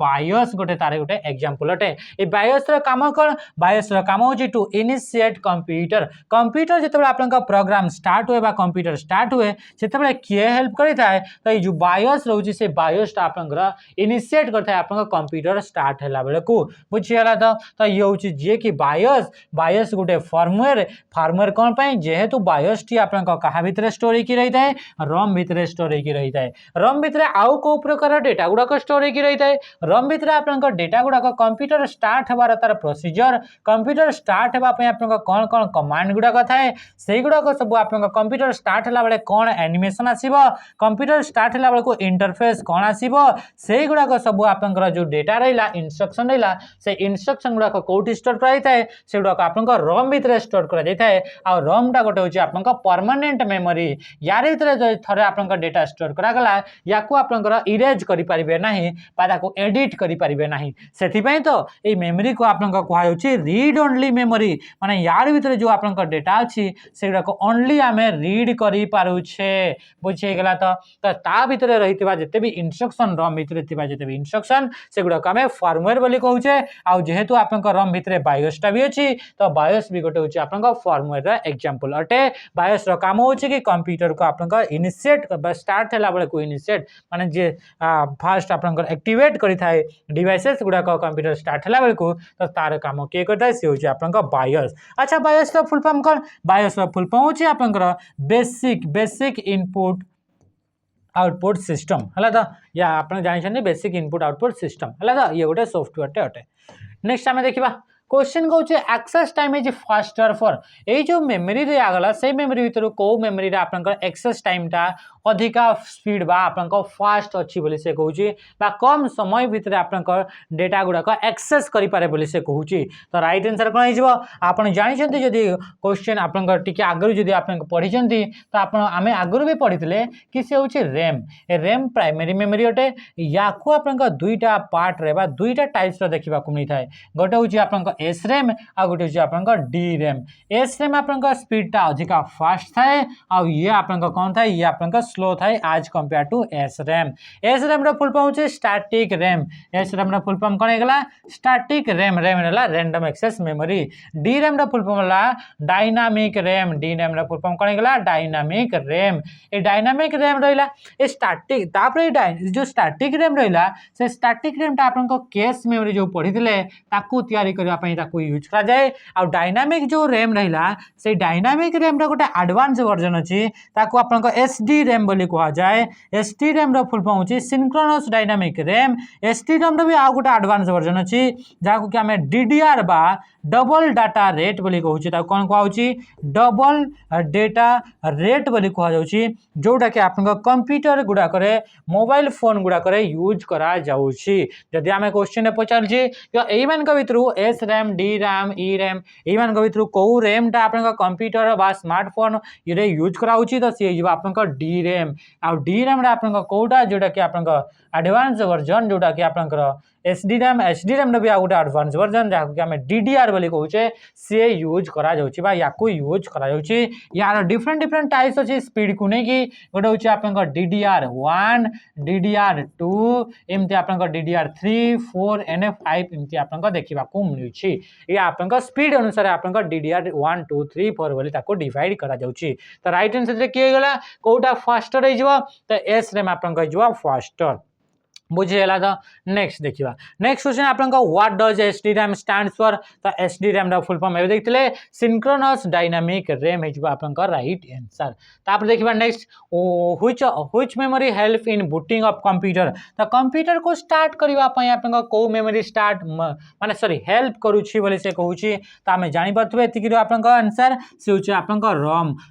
बायोस गोटे तार गोटे एग्जांपल अटे। ये बायोस काम कौन बायोस काम होची टू इनिशिएट कंप्यूटर कंप्यूटर जिते आप प्रोग्राम स्टार्ट हुए कंप्यूटर स्टार्ट हुए से किए हेल्प करता है तो ये जो बायोस रोचे से बायोस आप इनिशिएट करता है आप कंप्यूटर स्टार्ट है बेले को बुझीगला। तो ये हूँ जी कि बायोस गोटे फर्मवेयर कौन पाई जेहेतु बायोस टी आप क्या भितर स्टोर की रही है रॉम भितर स्टोर की रही है रॉम भितर आउ को प्रकार डेटा गुड़ाक स्टोर होगी रही है रॉम भितर आप डेटा गुड़ाक कंप्यूटर स्टार्ट होबार तार प्रोसीजर कंप्यूटर स्टार्ट होगा आप कौन कौन कमांड गुड़ाक थाए से गुड़ाक सब आप कंप्यूटर स्टार्ट होला बेले कौन एनिमेशन आसीबो कंप्यूटर स्टार्ट होला बेले को इंटरफेस कौन आसीबो से गुड़ाक सब आप जो डेटा रहा इंस्ट्रक्शन रहा से इंस्ट्रक्शन गुड़ाक कौटी स्टोर कराई से गुड़ाक आप रॉम भितर स्टोर कराई आ रॉम टा गोटे होची आप परमानेंट मेमोरी यार भितर थरे आप डेटा स्टोर करागला या को आप इरेज करें ना को एडिट करें ना से तो ये मेमोरी को आप कहुच्छे रीड ओनली मेमोरी माने यार भितर जो आप डेटा अच्छी से गुड़ाक ओनली आम रीड करें बुझीगला। तो ता भितर रही जिते भी इंस्ट्रक्शन रॉम भितर जिते भी इंस्ट्रक्शन से गुड़ाक आम फर्मवेयर बोली कहूचे आ जेहेतु आप रॉम भितर बायोसटा भी अच्छी तो बायोस भी गोटे होची आप फर्मवेयर एग्जांपल अटे। बायोस काम होची कि कंप्यूटर को आप इनिशिएट स्टार्ट है बेले को इनिशिएट माने जे फास्ट आप एक्टिवेट करें डिवाइसेस गुड़ाक कंप्यूटर स्टार्ट है बेलू तो तार काम किए करता है सी हूँ आप बायोस। अच्छा बायोस का फुल फॉर्म कौन बायोस का फुल फॉर्म होची आप बेसिक इनपुट आउटपुट सिस्टम है तो या आप जानते बेसिक इनपुट आउटपुट सिस्टम है तो ये गोटे सॉफ्टवेयर अटे। नेक्स्ट आम देखा क्वेश्चन कौन access time is faster for ये जो मेमोरी रे आगला से मेमोरी भीतर को मेमोरी रे आपनकर एक्सेस टाइम टा अधिका स्पीड बा आपनकर फास्ट अच्छी बोली से कहूची बा कम समय भीतर आपनकर डेटा गुड़ाक एक्सेस करि पारे बोली से कहूची। तो राइट आंसर कौन हिजबो आपन जानिछन्ती जदि क्वेश्चन आपनकर टिके आगरु जदि आपन पढिछन्ती तो आपन आमे आगरु भी पढितले कि से होची रैम प्राइमरी मेमोरी अटे या को आपनकर दुईटा पार्ट रे बा दुईटा टाइप्स रो देखिबा को मिलि थाए गोटे होची आपनकर एस रैम आ गोटे हूँ आपंकर डी रैम एस रैम आपंकर स्पीडटा अधिका फास्ट थाए आ ये आपंकर कौन थाए ये आपंकर स्लो थाए आज कंपेयर टू एस रैम रो फुल फॉर्म होचे स्टैटिक रैम एस रैम रो फुल फॉर्म कोन हेगला स्टैटिक रैम रहला random access memory D RAM रो फुल फॉर्म होला डायनामिक रैम डी रैम रो फुल फॉर्म कोन हेगला डायनामिक रैम ए डायनामिक रैम रहला ए स्टैटिक तापरे जो स्टैटिक रैम रहला से स्टैटिक रैम टा आपन को कैश मेमोरी जो पढ़िथिले ताकू तयारी करबा पई ताकू यूज करा जाए आ डायनामिक जो रैम रहला से डायनामिक रैम रो गोटे एडवांस वर्जन अछि ताकू आपन को एसडी रैम बोली कहा जाए एसडी रैम रो फुल फॉर्म होछि synchronous dynamic RAM SD RAM रो भी आ गोटे एडवांस वर्जन अछि जाकू कि हमें डीडीआर बा डबल डाटा रेट बोली कहउछि ता कोन कहउछि डबल डेटा रेट बोली कहा जाउछि जोटा कि आपन को कंप्यूटर गुडा करे मोबाइल फोन गुडा करे यूज करा जाउछि जदि हमें क्वेश्चन पचार छी एई मान के भितरु एस रैम डी रैम ई रैम एई मान के भितरु को रैम टा आपन कंप्यूटर बा स्मार्टफोन ये यूज करा होछि तो से जीवा आपन डी रैम आ डी रैम रा आपन कोटा जोटा कि आपन एडवांस वर्जन जोटा कि आपन एसडी रैम भी आ गोटे एडवांस वर्जन जहाँ कि आम डीडीआर बोली कहूचे सी यूज करा जाउछि बा याकू यूज करा जाउछि यार डिफरेंट डिफरेंट टाइप्स अछि स्पीड को नहीं कि गोटे होछि आपन डीडीआर 1 डीडीआर 2 एमती आपन डीडीआर 3 4 एनएफ 5 एमती आपन देखिबा को मिलुछि ये आपन स्पीड अनुसार आपन डीडीआर 1 2 3 4 बोली ताको डिवाइड करा जाउछि तो राइट आंसर रे की गेला कोटा फास्टर हे जबो तो एस रैम आपन जबो फास्टर बुझेला तो नेक्स्ट देखिबा नेक्स्ट क्वेश्चन आपन what does SD RAM stands for तो एसडी रैम रा फुल फॉर्म ए देखथिले सिंक्रोनस डायनामिक रैम हे जबा आपन राइट आंसर तापर देखिबा next which memory help in booting of computer तो कंप्यूटर को स्टार्ट करबा पय आपन को मेमोरी स्टार्ट माने सॉरी हेल्प करूछि बोले से कहूछि तो हमें जानि परथबे एतिकी आपन आंसर से होछि आपन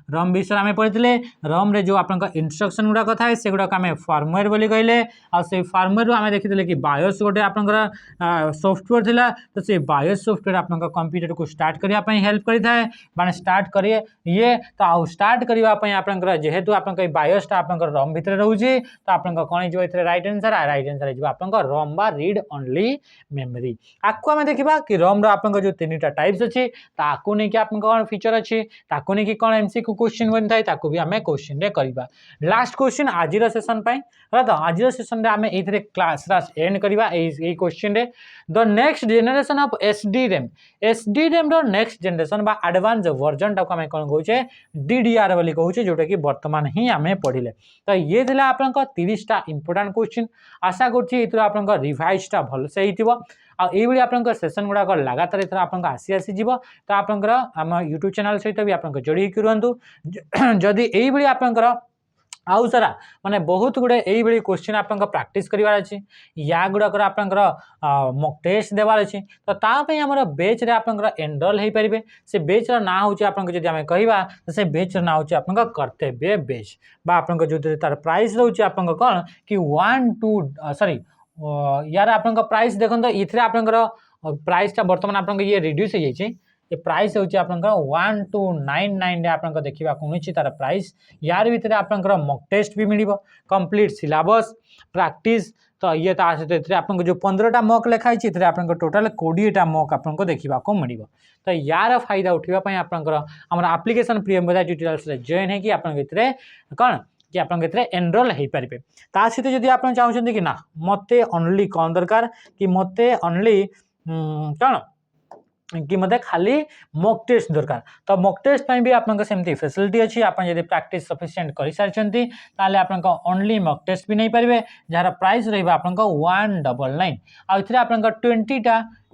रम विषय हमें पढ़िथिले रम रे जो आपन इंस्ट्रक्शन गुडा कथा है से गुडा हमें फर्मवेयर बोली कहले आ से फर्मवेयर आम देखी कि बायोस गोटे आपंकर सॉफ्टवेयर थिला तो से बायोस सॉफ्टवेयर आपंकर कंप्यूटर को स्टार्ट करने हेल्प करता है माने स्टार्ट करिए ये तो आउ स्टार्ट करने आपंकर जेहेतु आपंकर बायोसटा आपंकर रम भितर रोचे तो आपंकर कौन हो राइट आंसर हो आपंकर रम बा रीड ओनली मेमोरी आपको आम देखा कि रम आपंकर जो 3टा टाइप्स अच्छी ताकू नहीं कि आपंकर कौन फीचर अच्छी ताकू नहीं कि कौन एमसीक्यू क्वेश्चन बन थाए ताकू भी आम क्वेश्चन रे करबा लास्ट क्वेश्चन आज सेशन पे तो आज सेशन रे आम ए क्लास एंड करबा ए क्वेश्चन रे the next generation of SD RAM रो नेक्स्ट जनरेशन बा एडवांस वर्जन टाको हमें कोन कहउछे डीडीआर बोली कहउछे जोटा कि वर्तमान ही हमें पढ़िले तो ये थिला आपनका 30टा इंपोर्टेंट क्वेश्चन आशा करछि एतु आपनका रिवाइजटा भल से हितिबो आ एई बली आपनका सेशन गुडा को लगातार एथरा आपनका आसी जीवो तो आपनका हम YouTube चैनल सहित भी आपनका जोड़ी कि रहंतु जदि एई बली आपनका आउ सारा माने बहुत गुड़े यही बड़ी क्वेश्चन आपन प्रैक्टिस करिवार अछि या गुड़ाकर आपनकर मॉक टेस्ट देवार अछि तो तापे हमर बेच रे आपनकर एनरोल हे परिबे से बेच रा ना होछि आपन जदि हमें कहिबा तो से बेच ना होछि आपन कर्तव्य बेच बा आपन जो तार प्राइस रहउछि आपन कोन कि 1 2 सॉरी यार आपन प्राइस देखन तो इथरे आपन प्राइसटा वर्तमान आपन ये रिड्यूस हो जाइछि ये प्राइस होछि आपनकर 1299 रे आपनकर देखिबा को मिछि तार प्राइस यार भीतर आपनकर मॉक टेस्ट भी मिलिबो कंप्लीट सिलेबस प्रैक्टिस तो ये ता आसे तो आपन जो 15टा मॉक लिखाई छि इथरे आपनकर टोटल 20टा मॉक आपनको देखिबा को मिलिबो तो यार फायदा उठिबा पय आपनकर हमर एप्लीकेशन प्रियंवदा ट्यूटोरियल्स रे जॉइन है कि आपन भितरे कोन कि आपन भितरे एनरोल हे परिबे ता सहित जदि आपन चाहउछन कि ना मते ओनली कोन दरकार कि मते ओनली कोन कि मते खाली मॉक टेस्ट दरकार तो मॉक टेस्ट भी आपन सेमती फैसिलिटी अच्छी आपन यदि प्रैक्टिस सफिशिएंट कर सारी ताले आपन ओनली मॉक टेस्ट भी नहीं पारे जार प्राइस रहा आपन 199 आ इथरे आपन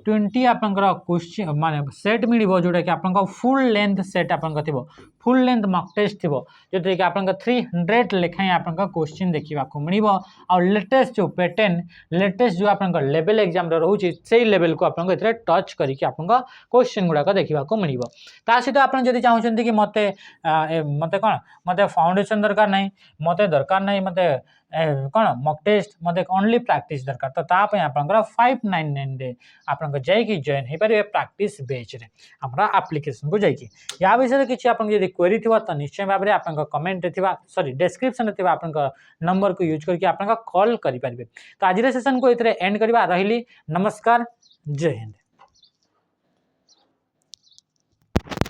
20 आपनकर क्वेश्चन माने सेट मिलिबो जोटा कि आपन फुल लेंथ सेट आपन थिबो फुल लेंथ मॉक टेस्ट थिबो जोटा कि आपन 300 लेखाय आपन क्वेश्चन देखिबा को मिलिबो और लेटेस्ट जो पैटर्न लेटेस्ट जो आपन लेवल एग्जाम रो रहउछि सेही लेवल को आपन इथरे टच करी कि आपन क्वेश्चन गुडा को देखिबा को मिलिबो ता सहित आपन जदि चाहउछन्ती कि मते कोन मते फाउंडेशन दरकार नै मते दरकार नै मते कौन मॉक टेस्ट मते ओनली प्रैक्टिस दरकार तो ता पे आपनकर 599 रे आपनकर जाय कि जॉइन हे पारे प्रैक्टिस बैच रे हमरा एप्लीकेशन को जाय कि या विषय किछि आपन यदि क्वेरी थिबा त निश्चय भाबरे आपनकर कमेंट रे थिबा सॉरी डिस्क्रिप्शन रे थिबा आपनकर नंबर को यूज करके आपनकर कॉल करि पारिबे तो आज रे सेशन को इतरे एंड करबा रहिली नमस्कार जय हिंद।